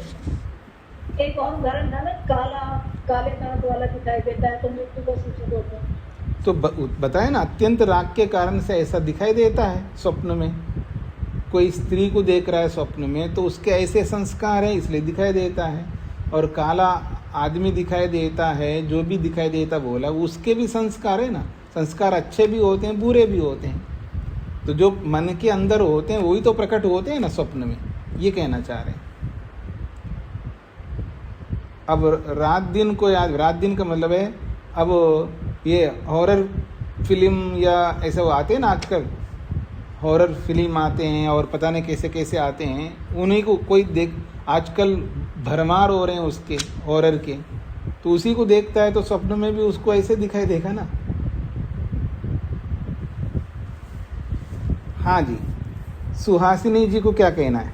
एक और उदाहरण था ना, काले धातु वाला दिखाई देता है तो मृत्यु को सूचित होता है। तो बताए ना, अत्यंत राग के कारण से ऐसा दिखाई देता है स्वप्न में। कोई स्त्री को देख रहा है स्वप्न में तो उसके ऐसे संस्कार है इसलिए दिखाई देता है। और काला आदमी दिखाई देता है, जो भी दिखाई देता बोला, उसके भी संस्कार है ना। संस्कार अच्छे भी होते हैं, बुरे भी होते हैं। तो जो मन के अंदर होते हैं वही तो प्रकट होते हैं ना स्वप्न में, ये कहना चाह रहे हैं। अब रात दिन को याद, रात दिन का मतलब है अब ये हॉरर फिल्म या ऐसे वो आते हैं ना, आजकल हॉरर फिल्म आते हैं और पता नहीं कैसे कैसे आते हैं, उन्हीं को कोई देख, आजकल भरमार हो रहे हैं उसके हॉरर के, तो उसी को देखता है तो स्वप्न में भी उसको ऐसे दिखाई देगा ना। हाँ जी, सुहासिनी जी को क्या कहना है?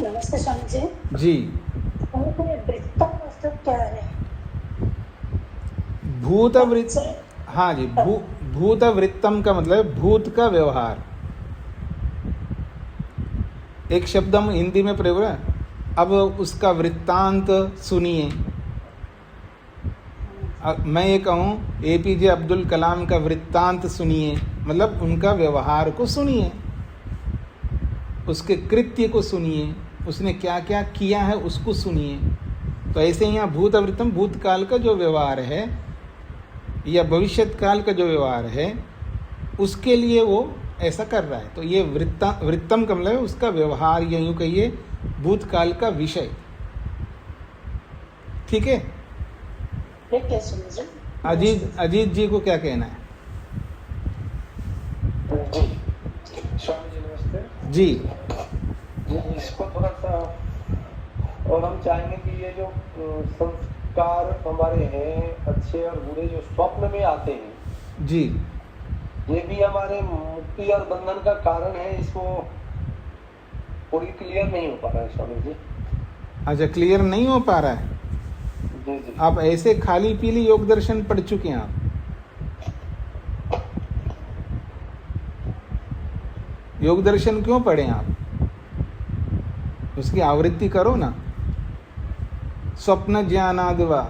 नमस्ते स्वामी जी। जी, वृत्तम मतलब क्या है? भूतवृत्त, हाँ जी, भूतवृत्तम का मतलब भूत का व्यवहार। एक शब्द हम हिंदी में प्रयोग है, अब उसका वृत्तांत सुनिए। मैं ये कहूँ APJ अब्दुल कलाम का वृत्तांत सुनिए, मतलब उनका व्यवहार को सुनिए, उसके कृत्य को सुनिए, उसने क्या क्या किया है उसको सुनिए। तो ऐसे ही यहाँ भूतवृत्तम, भूतकाल का जो व्यवहार है या भविष्यत काल का जो व्यवहार है उसके लिए वो ऐसा कर रहा है। तो ये वृत्तम का मतलब उसका व्यवहार, या यूँ कहिए भूतकाल का विषय। ठीक है, अजीत जी को क्या कहना है? स्वामी जी नमस्ते जी जी। इसको थोड़ा सा और हम चाहेंगे कि ये जो संस्कार हमारे हैं अच्छे और बुरे जो स्वप्न में आते हैं जी, ये भी हमारे मुक्ति और बंधन का कारण है। इसको पूरी क्लियर नहीं हो पा रहा है स्वामी जी। अच्छा, क्लियर नहीं हो पा रहा है। जी जी। आप ऐसे खाली पीली योग दर्शन पढ़ चुके हैं आप? योग दर्शन क्यों पढ़े आप? उसकी आवृत्ति करो ना। स्वप्न ज्ञानाद वा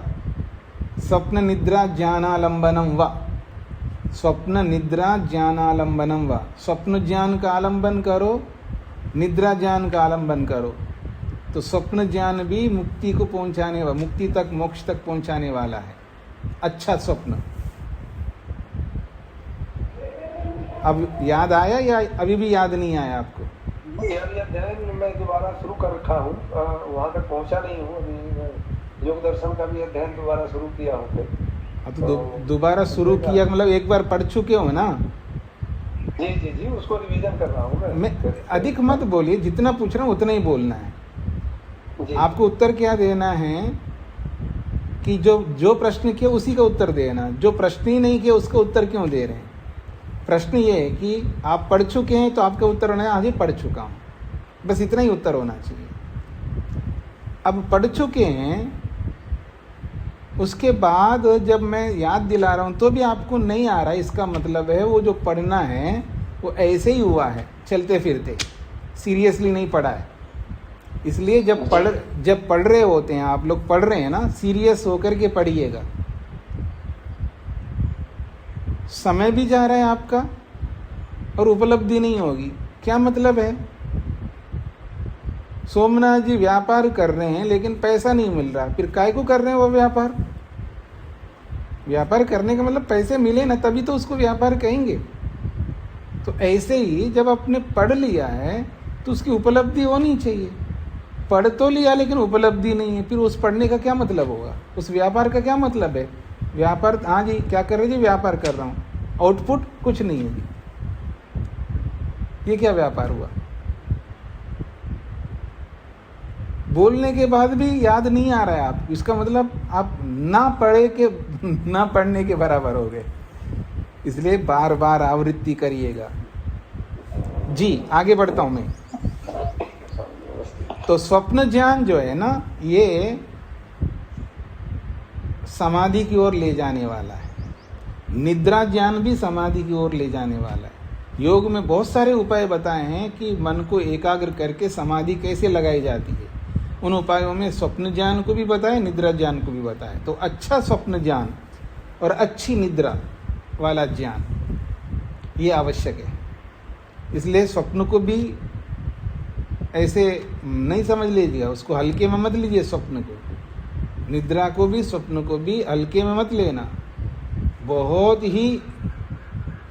स्वप्न निद्रा ज्ञानालंबनम वा, स्वप्न निद्रा ज्ञानालंबनम वा। स्वप्न ज्ञान का आलंबन करो, निद्रा ज्ञान का आलंबन करो। तो स्वप्न ज्ञान भी मुक्ति को पहुंचाने वाला, मुक्ति तक, मोक्ष तक पहुंचाने वाला है। अच्छा स्वप्न अब याद आया या अभी भी याद नहीं आया आपको? ये अध्ययन मैं दोबारा शुरू कर रखा हूँ, वहाँ तक पहुँचा नहीं हूँ अभी। योग दर्शन का भी अध्ययन दोबारा शुरू किया हूँ। तो दोबारा शुरू किया मतलब एक बार पढ़ चुके हो ना? जी जी जी, उसको रिवीजन कर रहा हूँ मैं। अधिक मत बोलिए, जितना पूछ रहा हूँ उतना ही बोलना है। आपको उत्तर क्या देना है कि जो प्रश्न किया उसी का उत्तर देना। जो प्रश्न ही नहीं किया उसका उत्तर क्यों दे रहे हैं? प्रश्न ये है कि आप पढ़ चुके हैं तो आपका उत्तर होना है हाँ जी पढ़ चुका हूँ, बस इतना ही उत्तर होना चाहिए। अब पढ़ चुके हैं, उसके बाद जब मैं याद दिला रहा हूँ तो भी आपको नहीं आ रहा है, इसका मतलब है वो जो पढ़ना है वो ऐसे ही हुआ है, चलते फिरते, सीरियसली नहीं पढ़ा है। इसलिए जब पढ़ रहे होते हैं, आप लोग पढ़ रहे हैं ना, सीरियस होकर के पढ़िएगा। समय भी जा रहा है आपका और उपलब्धि नहीं होगी। क्या मतलब है? सोमनाथ जी व्यापार कर रहे हैं लेकिन पैसा नहीं मिल रहा, फिर काय को कर रहे हैं वो व्यापार? व्यापार करने का मतलब पैसे मिले ना तभी तो उसको व्यापार कहेंगे। तो ऐसे ही जब आपने पढ़ लिया है तो उसकी उपलब्धि होनी चाहिए। पढ़ तो लिया लेकिन उपलब्धि नहीं है, फिर उस पढ़ने का क्या मतलब होगा? उस व्यापार का क्या मतलब है? व्यापार, हाँ जी क्या कर रहे जी? व्यापार कर रहा हूँ, आउटपुट कुछ नहीं है। ये क्या व्यापार हुआ? बोलने के बाद भी याद नहीं आ रहा है आप, इसका मतलब आप ना पढ़ने के बराबर हो गए। इसलिए बार बार आवृत्ति करिएगा। जी, आगे बढ़ता हूं मैं। तो स्वप्न ज्ञान जो है ना, ये समाधि की ओर ले जाने वाला है। निद्रा ज्ञान भी समाधि की ओर ले जाने वाला है। योग में बहुत सारे उपाय बताए हैं कि मन को एकाग्र करके समाधि कैसे लगाई जाती है। उन उपायों में स्वप्न ज्ञान को भी बताया, निद्रा ज्ञान को भी बताया। तो अच्छा स्वप्न ज्ञान और अच्छी निद्रा वाला ज्ञान ये आवश्यक है। इसलिए स्वप्न को भी ऐसे नहीं समझ लीजिएगा, उसको हल्के में मत लीजिए। स्वप्न को, निद्रा को भी, स्वप्न को भी हल्के में मत लेना। बहुत ही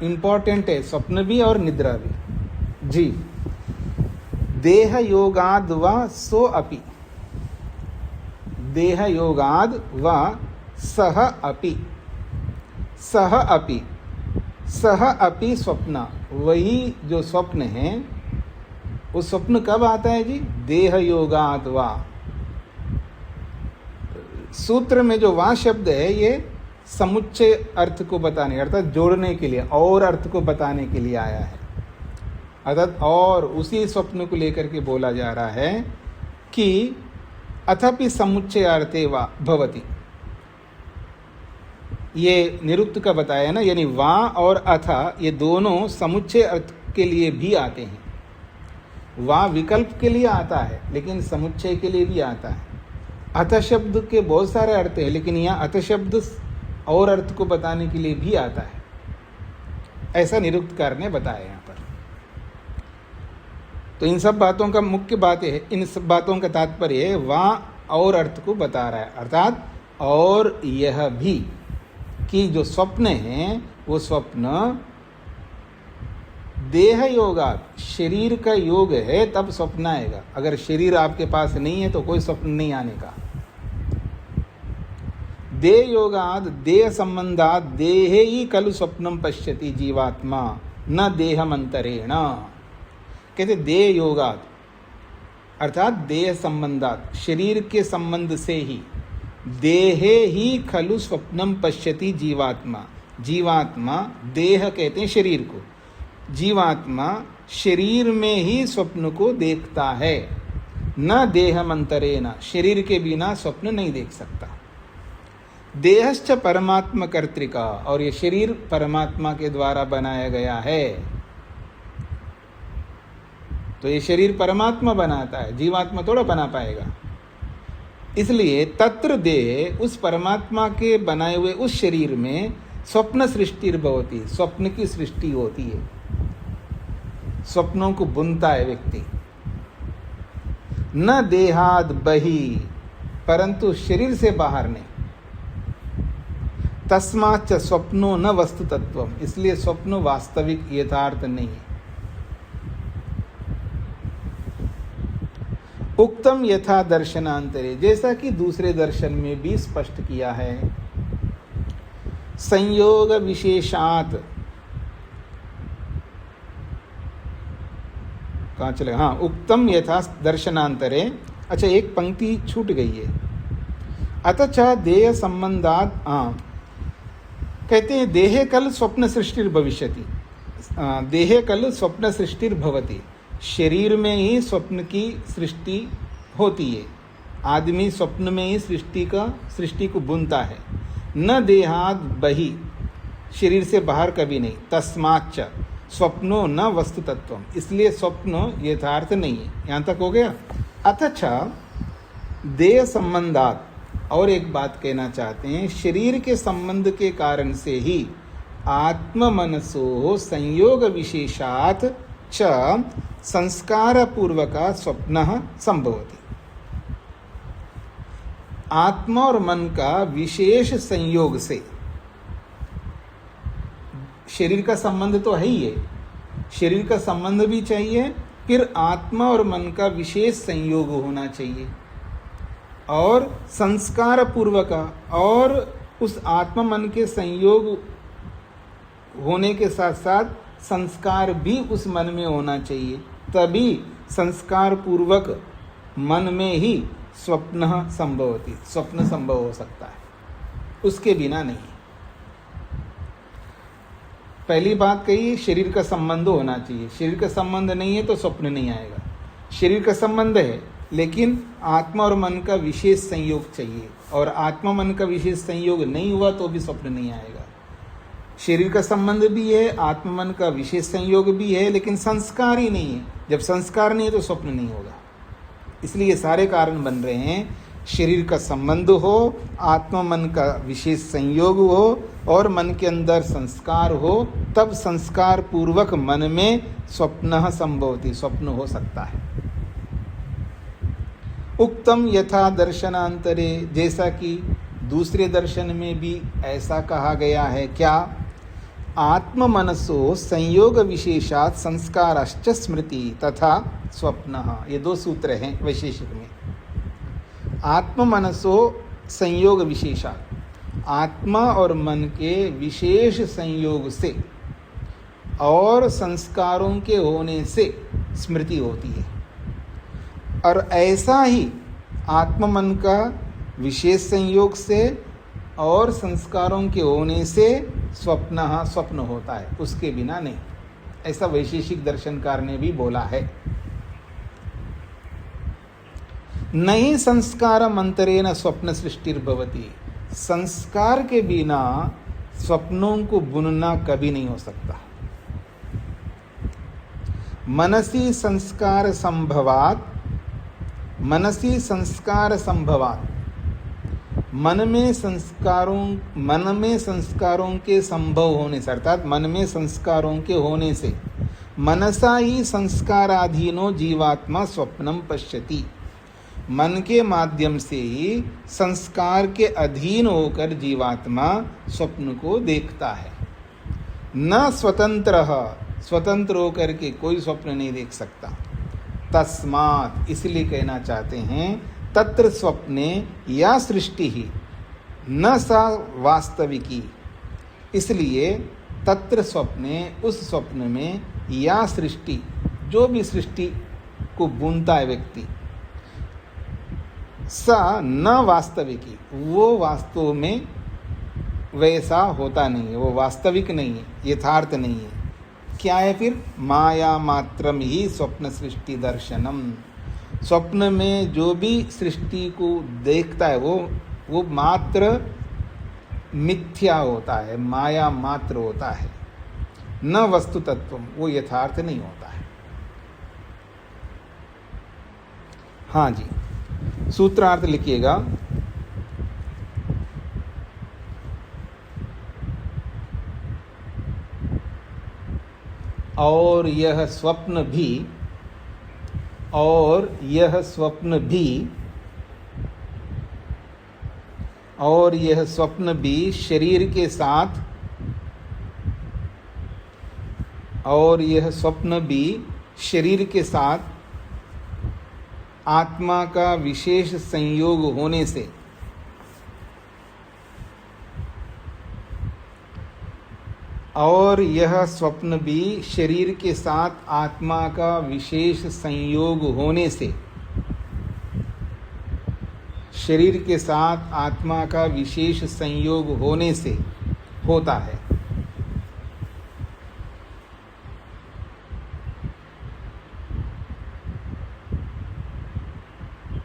इम्पोर्टेंट है स्वप्न भी और निद्रा भी। जी, देह योगाद व सो अपि, देह योगाद व सह अपि, सह अपि, सह अपि स्वप्न, वही जो स्वप्न है वो स्वप्न कब आता है जी? देह योगाद वा। सूत्र में जो वा शब्द है ये समुच्चय अर्थ को बताने, अर्थात जोड़ने के लिए, और अर्थ को बताने के लिए आया है। अर्थात और उसी स्वप्न को लेकर के बोला जा रहा है कि अथापि समुच्चय अर्थे वा भवति। ये निरुक्त का बताया ना, यानी वा और अथा ये दोनों समुच्चय अर्थ के लिए भी आते हैं। वा विकल्प के लिए आता है लेकिन समुच्चय के लिए भी आता है। अथ शब्द के बहुत सारे अर्थ हैं, लेकिन यहाँ अथ शब्द और अर्थ को बताने के लिए भी आता है, ऐसा निरुक्तकार ने बताया यहाँ पर। तो इन सब बातों का मुख्य बात है, इन सब बातों का तात्पर्य है वा और अर्थ को बता रहा है। अर्थात और यह भी कि जो स्वप्न है वो स्वप्न देह योगा, शरीर का योग है तब स्वप्न आएगा। अगर शरीर आपके पास नहीं है तो कोई स्वप्न नहीं आने का। देह योगाद देह संबंधात देहे ही खलु स्वप्नम पश्यति जीवात्मा न देहमंतरेण। कहते देह योगात अर्थात देह संबंधात, शरीर के संबंध से ही, देहे ही खलु स्वप्नम पश्यति जीवात्मा। जीवात्मा, देह कहते हैं शरीर को, जीवात्मा शरीर में ही स्वप्न को देखता है। न देहमंतरेण, शरीर के बिना स्वप्न नहीं देख सकता। देहश्च परमात्मा कर्तिका, और ये शरीर परमात्मा के द्वारा बनाया गया है। तो ये शरीर परमात्मा बनाता है, जीवात्मा थोड़ा बना पाएगा। इसलिए तत्र देह, उस परमात्मा के बनाए हुए उस शरीर में स्वप्न सृष्टिर्भवति, स्वप्न की सृष्टि होती है। स्वप्नों को बुनता है व्यक्ति। न देहाद बही, परंतु शरीर से बाहर नहीं। तस्माच्च स्वप्नो न वस्तु तत्वम, इसलिए स्वप्न वास्तविक यथार्थ नहीं है। उक्तम यथा दर्शनांतरे, जैसा कि दूसरे दर्शन में भी स्पष्ट किया है। संयोग विशेषात, कहाँ चले, हाँ, उक्तम यथा दर्शनांतरे। अच्छा, एक पंक्ति छूट गई है। अतच देह संबंधात, हाँ, कहते हैं देहे कल स्वप्न सृष्टिर भविष्यति, देहे कल स्वप्न सृष्टिर भवति, शरीर में ही स्वप्न की सृष्टि होती है। आदमी स्वप्न में ही सृष्टि को बुनता है। न देहाद बही, शरीर से बाहर कभी नहीं। तस्माच्च स्वप्नो न वस्तु तत्वम, इसलिए स्वप्न यथार्थ नहीं है। यहाँ तक हो गया। अथच देह संबंधात, और एक बात कहना चाहते हैं, शरीर के संबंध के कारण से ही आत्म मनसो संयोग विशेषात च संस्कार पूर्वक स्वप्न संभवति। आत्मा और मन का विशेष संयोग से, शरीर का संबंध तो है ही है, शरीर का संबंध भी चाहिए, फिर आत्मा और मन का विशेष संयोग होना चाहिए, और संस्कार पूर्वक, और उस आत्मा मन के संयोग होने के साथ साथ संस्कार भी उस मन में होना चाहिए, तभी संस्कार पूर्वक मन में ही स्वप्न संभवति, स्वप्न संभव हो सकता है, उसके बिना नहीं। पहली बात कही, शरीर का संबंध होना चाहिए। शरीर का संबंध नहीं है तो स्वप्न नहीं आएगा। शरीर का संबंध है लेकिन आत्मा और मन का विशेष संयोग चाहिए, और आत्मा मन का विशेष संयोग नहीं हुआ तो भी स्वप्न नहीं आएगा। शरीर का संबंध भी है, आत्मा मन का विशेष संयोग भी है, लेकिन संस्कार ही नहीं है। जब संस्कार नहीं है तो स्वप्न नहीं होगा। इसलिए ये सारे कारण बन रहे हैं, शरीर का संबंध हो, आत्मा मन का विशेष संयोग हो और मन के अंदर संस्कार हो, तब संस्कार पूर्वक मन में स्वप्न संभवति, स्वप्न हो सकता है। उक्तम यथा दर्शनांतरे, जैसा कि दूसरे दर्शन में भी ऐसा कहा गया है। क्या? आत्म मनसो संयोग विशेषात संस्काराश्च स्मृति तथा स्वप्न। ये दो सूत्र हैं वैशेषिक में। आत्म मनसो संयोग विशेषात, आत्मा और मन के विशेष संयोग से और संस्कारों के होने से स्मृति होती है, और ऐसा ही आत्मा मन का विशेष संयोग से और संस्कारों के होने से स्वप्न होता है, उसके बिना नहीं। ऐसा वैशेषिक दर्शनकार ने भी बोला है। नहीं संस्कार मंतरेण स्वप्न सृष्टिर्भवति, संस्कार के बिना स्वप्नों को बुनना कभी नहीं हो सकता। मनसी संस्कार संभवात, मनसी संस्कार संभवात, मन में संस्कारों के संभव होने से, अर्थात मन में संस्कारों के होने से, मनसा ही संस्काराधीनो जीवात्मा स्वप्नम पश्यति, मन के माध्यम से ही संस्कार के अधीन होकर जीवात्मा स्वप्न को देखता है। न स्वतंत्र होकर के कोई स्वप्न नहीं देख सकता। तस्मात्, इसलिए कहना चाहते हैं, तत्र स्वप्ने या सृष्टि ही न सा वास्तविकी, इसलिए तत्र स्वप्ने, उस स्वप्न में, या सृष्टि, जो भी सृष्टि को बुनता है व्यक्ति, सा न वास्तविकी, वो वास्तव में वैसा होता नहीं है, वो वास्तविक नहीं है, यथार्थ नहीं है। क्या है फिर? माया मात्रम ही स्वप्न सृष्टि दर्शनम, स्वप्न में जो भी सृष्टि को देखता है वो मात्र मिथ्या होता है, माया मात्र होता है, न वस्तु तत्व, वो यथार्थ नहीं होता है। हाँ जी, सूत्रार्थ लिखिएगा। और यह स्वप्न भी शरीर के साथ, और यह स्वप्न भी शरीर के साथ आत्मा का विशेष संयोग होने से, और यह स्वप्न भी शरीर के साथ आत्मा का विशेष संयोग होने से, शरीर के साथ आत्मा का विशेष संयोग होने से होता है।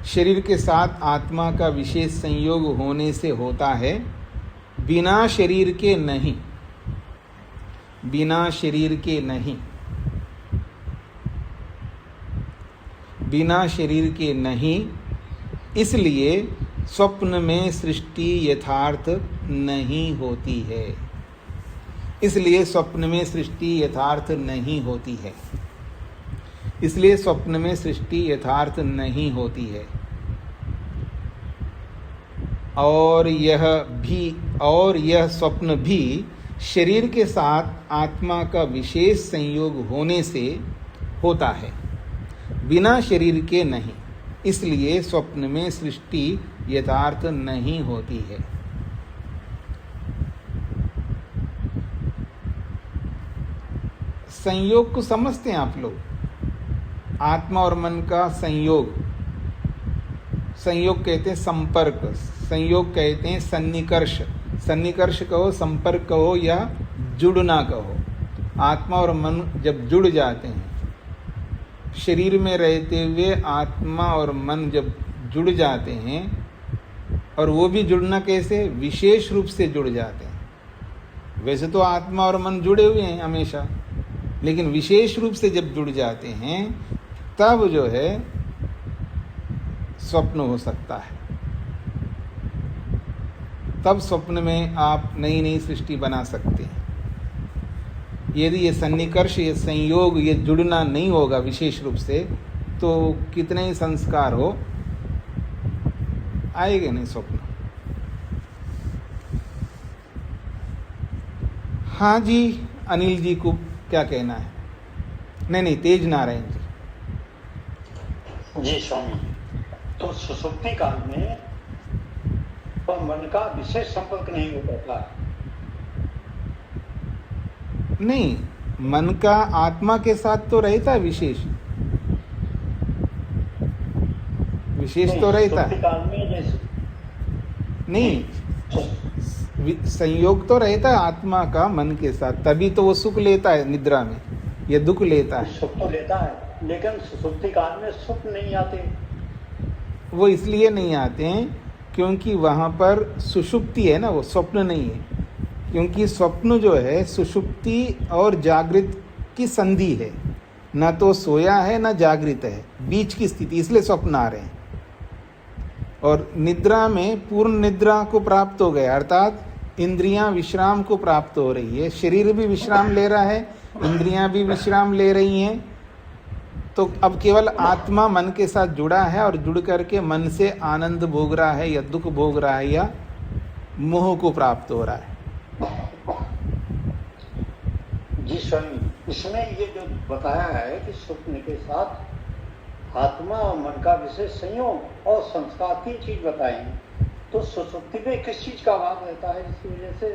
शरीर के साथ आत्मा का विशेष संयोग होने से होता है, बिना शरीर के नहीं, बिना शरीर के नहीं, बिना शरीर के नहीं। इसलिए स्वप्न में सृष्टि यथार्थ नहीं होती है, इसलिए स्वप्न में सृष्टि यथार्थ नहीं होती है, इसलिए स्वप्न में सृष्टि यथार्थ नहीं होती है। और यह स्वप्न भी शरीर के साथ आत्मा का विशेष संयोग होने से होता है, बिना शरीर के नहीं। इसलिए स्वप्न में सृष्टि यथार्थ नहीं होती है। संयोग को समझते हैं आप लोग, आत्मा और मन का संयोग। संयोग कहते हैं संपर्क, संयोग कहते हैं सन्निकर्ष। सन्निकर्ष कहो, संपर्क कहो या जुड़ना कहो। आत्मा और मन जब जुड़ जाते हैं, शरीर में रहते हुए आत्मा और मन जब जुड़ जाते हैं, और वो भी जुड़ना कैसे, विशेष रूप से जुड़ जाते हैं। वैसे तो आत्मा और मन जुड़े हुए हैं हमेशा, लेकिन विशेष रूप से जब जुड़ जाते हैं तब जो है स्वप्न हो सकता है। तब स्वप्न में आप नई नई सृष्टि बना सकते हैं। यदि ये सन्निकर्ष, ये संयोग, ये जुड़ना नहीं होगा विशेष रूप से, तो कितने ही संस्कार हो, आएगा नहीं स्वप्न। हाँ जी, अनिल जी को क्या कहना है? नहीं, तेज नारायण जी। जी स्वामी, तो सुसुप्ति काल में और मन का विशेष संपर्क नहीं होता था? नहीं, मन का आत्मा के साथ तो रहता है विशेष तो रहता है। काल में जैसे नहीं, संयोग तो रहता है आत्मा का मन के साथ, तभी तो वो सुख लेता है निद्रा में, ये दुख लेता है। सुख तो लेता है, लेकिन सुसुप्ति काल में सुख नहीं आते। वो इसलिए नहीं आते हैं क्योंकि वहाँ पर सुषुप्ति है ना, वो स्वप्न नहीं है। क्योंकि स्वप्न जो है सुषुप्ति और जागृत की संधि है, ना तो सोया है ना जागृत है, बीच की स्थिति, इसलिए स्वप्न आ रहे हैं। और निद्रा में पूर्ण निद्रा को प्राप्त हो गया, अर्थात इंद्रियां विश्राम को प्राप्त हो रही है, शरीर भी विश्राम ले रहा है, इंद्रियां भी विश्राम ले रही हैं। तो अब केवल आत्मा मन के साथ जुड़ा है और जुड़ करके मन से आनंद भोग रहा है या दुख भोग रहा है या मोह को प्राप्त हो रहा है। जी स्वामी, इसमें ये जो बताया है कि स्वप्न के साथ आत्मा और मन का विशेष संयोग और संस्कार, तीन चीज बताई हैं, तो सुसुप्ति में किस चीज का अभाव रहता है जिसकी वजह से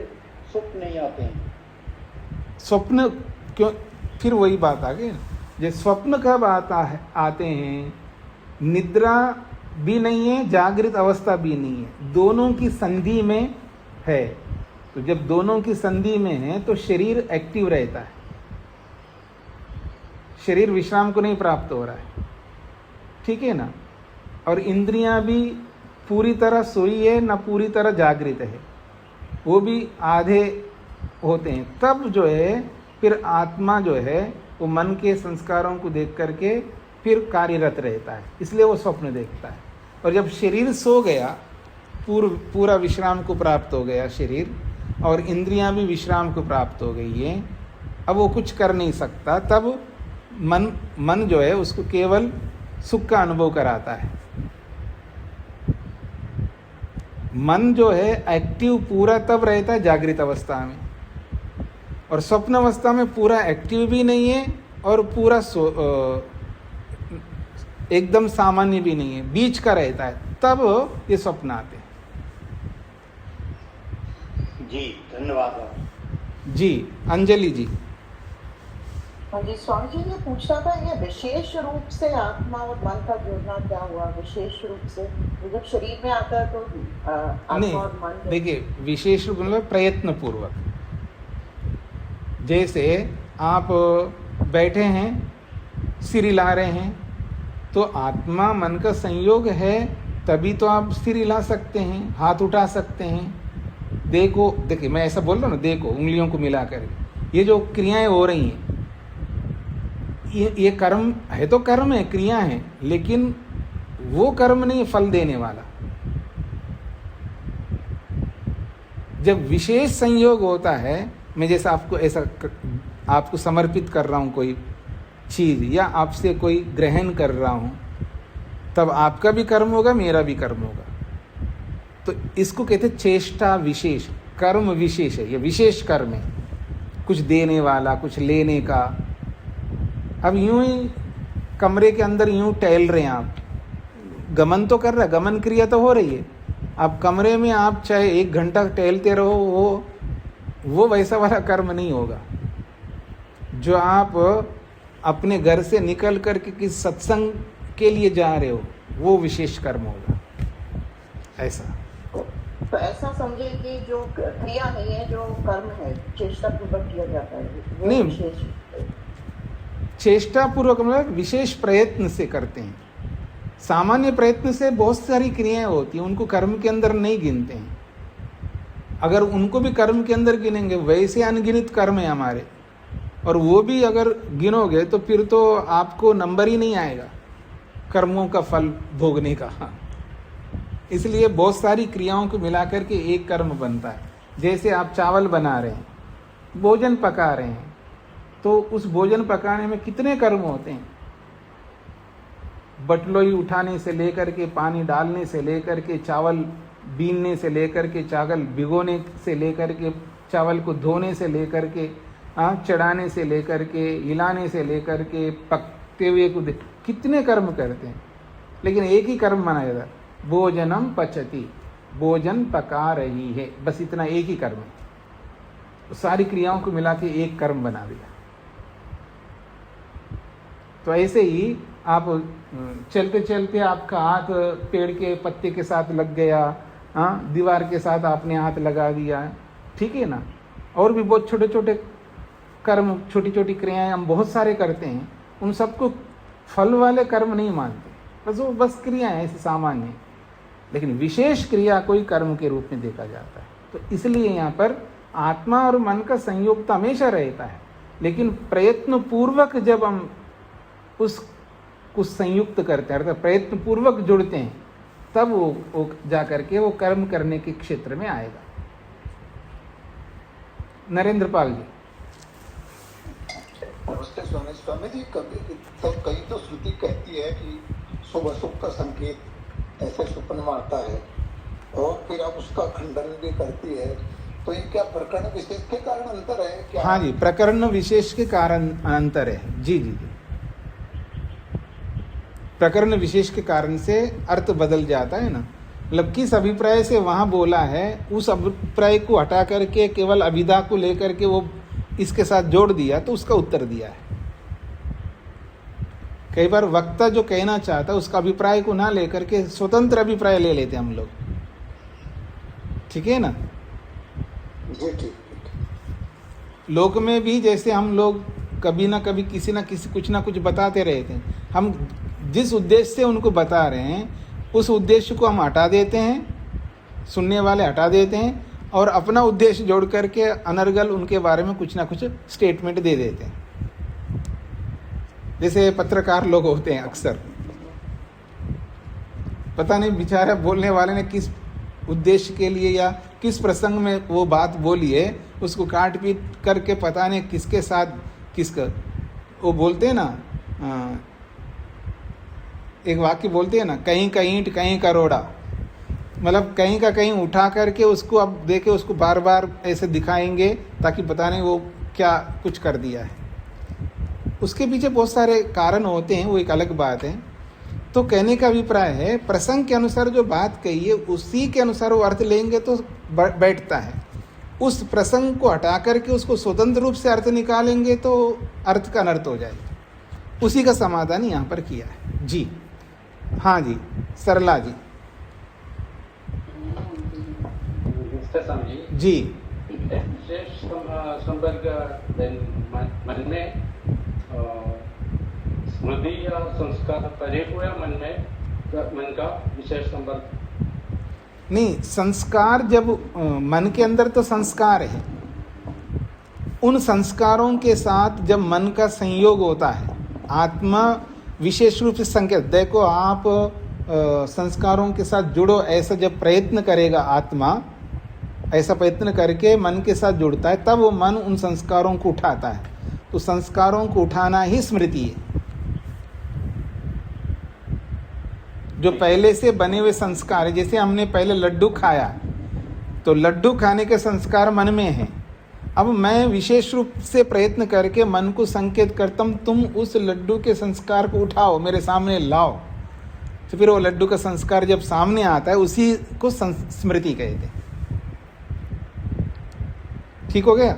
स्वप्न नहीं आते हैं? स्वप्न क्यों, फिर वही बात आ गई ना, जैसे स्वप्न कब आते हैं, निद्रा भी नहीं है, जागृत अवस्था भी नहीं है, दोनों की संधि में है। तो जब दोनों की संधि में है तो शरीर एक्टिव रहता है, शरीर विश्राम को नहीं प्राप्त हो रहा है, ठीक है ना। और इंद्रियां भी पूरी तरह सोई है ना पूरी तरह जागृत है, वो भी आधे होते हैं। तब जो है फिर आत्मा जो है वो मन के संस्कारों को देख करके फिर कार्यरत रहता है, इसलिए वो स्वप्न देखता है। और जब शरीर सो गया, पूरा विश्राम को प्राप्त हो गया शरीर, और इंद्रियां भी विश्राम को प्राप्त हो गई है, अब वो कुछ कर नहीं सकता, तब मन जो है उसको केवल सुख का अनुभव कराता है। मन जो है एक्टिव पूरा तब रहता है जागृत अवस्था में, और स्वप्न अवस्था में पूरा एक्टिव भी नहीं है और पूरा एकदम सामान्य भी नहीं है, बीच का रहता है, तब ये स्वप्न आते हैं। जी धन्यवाद जी। अंजलि जी। हाँ जी स्वामी जी, ये पूछना था, ये विशेष रूप से आत्मा और मन का जुड़ना क्या हुआ? विशेष रूप से जब शरीर में आता है तो आत्मा और मन, देखिए विशेष रूप मतलब प्रयत्न पूर्वक। जैसे आप बैठे हैं, सिर हिला रहे हैं, तो आत्मा मन का संयोग है, तभी तो आप सिर हिला सकते हैं, हाथ उठा सकते हैं। देखिए मैं ऐसा बोल रहा हूँ ना, देखो उंगलियों को मिला कर, ये जो क्रियाएं हो रही हैं, ये कर्म है, तो कर्म है, क्रिया है, लेकिन वो कर्म नहीं फल देने वाला। जब विशेष संयोग होता है, मैं जैसा आपको समर्पित कर रहा हूँ कोई चीज़, या आपसे कोई ग्रहण कर रहा हूँ, तब आपका भी कर्म होगा, मेरा भी कर्म होगा। तो इसको कहते चेष्टा विशेष, कर्म विशेष है, ये विशेष कर्म है, कुछ देने वाला, कुछ लेने का। अब यूं ही कमरे के अंदर यूं टहल रहे हैं आप, गमन तो कर रहा है, गमन क्रिया तो हो रही है। अब कमरे में आप चाहे 1 घंटा टहलते रहो, वो वैसा वाला कर्म नहीं होगा। जो आप अपने घर से निकल कर के किस सत्संग के लिए जा रहे हो वो विशेष कर्म होगा। ऐसा तो ऐसा समझे कि जो क्रिया है, ये जो कर्म है चेष्टा पूर्वक किया जाता है, वो नहीं, विशेष चेष्टा पूर्वक मतलब विशेष प्रयत्न से करते हैं। सामान्य प्रयत्न से बहुत सारी क्रियाएं होती हैं, उनको कर्म के अंदर नहीं गिनते हैं। अगर उनको भी कर्म के अंदर गिनेंगे, वैसे अनगिनत कर्म है हमारे, और वो भी अगर गिनोगे तो फिर तो आपको नंबर ही नहीं आएगा कर्मों का फल भोगने का। इसलिए बहुत सारी क्रियाओं को मिलाकर के एक कर्म बनता है। जैसे आप चावल बना रहे हैं, भोजन पका रहे हैं, तो उस भोजन पकाने में कितने कर्म होते हैं। बटलोई उठाने से लेकर के, पानी डालने से लेकर के, चावल बीनने से लेकर के, चावल भिगोने से लेकर के, चावल को धोने से लेकर के, चढ़ाने से लेकर के, हिलाने से लेकर के, पकते हुए को कितने कर्म करते हैं। लेकिन एक ही कर्म माना जाता है, भोजनम पचती, भोजन पका रही है, बस इतना एक ही कर्म है। सारी क्रियाओं को मिला के एक कर्म बना दिया। तो ऐसे ही आप चलते चलते आपका हाथ पेड़ के पत्ते के साथ लग गया, दीवार के साथ आपने हाथ लगा दिया, ठीक है ना। और भी बहुत छोटे छोटे कर्म, छोटी छोटी क्रियाएं हम बहुत सारे करते हैं, उन सबको फल वाले कर्म नहीं मानते, बस वो बस क्रियाएं ऐसे सामान्य। लेकिन विशेष क्रिया कोई कर्म के रूप में देखा जाता है। तो इसलिए यहाँ पर आत्मा और मन का संयोग तो हमेशा रहता है, लेकिन प्रयत्न पूर्वक जब हम उसको संयुक्त करते हैं, अर्थात प्रयत्न पूर्वक जुड़ते हैं, तब वो जा करके वो कर्म करने के क्षेत्र में आएगा। नरेंद्र पाल जी। नमस्ते स्वामी जी। कहीं तो श्रुति कहती है कि शुभ अशुभ का संकेत ऐसे स्वप्न में आता है, और फिर आप उसका खंडन भी करती है, तो ये क्या प्रकरण विशेष के कारण अंतर है क्या? हाँ जी, प्रकरण विशेष के कारण अंतर है। जी जी जी, प्रकरण विशेष के कारण से अर्थ बदल जाता है ना। मतलब किस अभिप्राय से वहां बोला है, उस अभिप्राय को हटा करके केवल अभिधा को लेकर के वो इसके साथ जोड़ दिया, तो उसका उत्तर दिया है। कई बार वक्ता जो कहना चाहता है उसका अभिप्राय को ना लेकर के स्वतंत्र अभिप्राय ले लेते हम लोग, ठीक है ना। लोक में भी जैसे हम लोग कभी ना कभी किसी ना किसी कुछ ना कुछ बताते रहते हैं, हम जिस उद्देश्य से उनको बता रहे हैं उस उद्देश्य को हम हटा देते हैं, सुनने वाले हटा देते हैं, और अपना उद्देश्य जोड़ करके अनर्गल उनके बारे में कुछ ना कुछ स्टेटमेंट दे देते हैं। जैसे पत्रकार लोग होते हैं अक्सर, पता नहीं बेचारा बोलने वाले ने किस उद्देश्य के लिए या किस प्रसंग में वो बात बोली है, उसको काट पीट करके पता नहीं किसके साथ किसका वो बोलते हैं ना, एक वाक्य बोलते हैं ना, कहीं का ईंट कहीं का रोड़ा। मतलब कहीं का कहीं उठा करके उसको अब देखे उसको बार बार ऐसे दिखाएंगे ताकि पता नहीं वो क्या कुछ कर दिया है। उसके पीछे बहुत सारे कारण होते हैं, वो एक अलग बात है। तो कहने का अभिप्राय है प्रसंग के अनुसार जो बात कही है उसी के अनुसार वो अर्थ लेंगे तो बैठता है। उस प्रसंग को हटा करके उसको स्वतंत्र रूप से अर्थ निकालेंगे तो अर्थ का अनर्थ हो जाएगा। उसी का समाधान यहाँ पर किया है। जी हाँ जी, सरला जी। जी विशेष संपर्क मन में स्मृति या संस्कार परे हुआ मन का विशेष संपर्क नहीं, संस्कार जब मन के अंदर तो संस्कार है, उन संस्कारों के साथ जब मन का संयोग होता है, आत्मा विशेष रूप से संकेत देखो, आप संस्कारों के साथ जुड़ो ऐसा जब प्रयत्न करेगा आत्मा, ऐसा प्रयत्न करके मन के साथ जुड़ता है, तब वो मन उन संस्कारों को उठाता है। तो संस्कारों को उठाना ही स्मृति है। जो पहले से बने हुए संस्कार है, जैसे हमने पहले लड्डू खाया तो लड्डू खाने के संस्कार मन में है। अब मैं विशेष रूप से प्रयत्न करके मन को संकेत करता हूँ, तुम उस लड्डू के संस्कार को उठाओ, मेरे सामने लाओ। तो फिर वो लड्डू का संस्कार जब सामने आता है उसी को स्मृति कहते हैं। ठीक हो गया?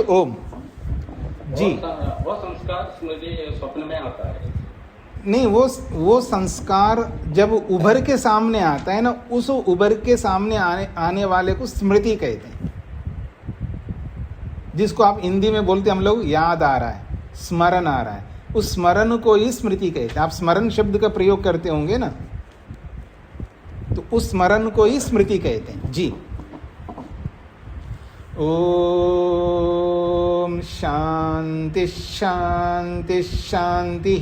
ओम जी। वह संस्कार स्मृति स्वप्न में आता है। नहीं, वो संस्कार जब उभर के सामने आता है ना, उस उभर के सामने आने वाले को स्मृति कहते हैं, जिसको आप हिंदी में बोलते हम लोग याद आ रहा है, स्मरण आ रहा है, उस स्मरण को ही स्मृति कहते हैं। आप स्मरण शब्द का प्रयोग करते होंगे ना, तो उस स्मरण को ही स्मृति कहते हैं जी। ओम शांति शांति शांति।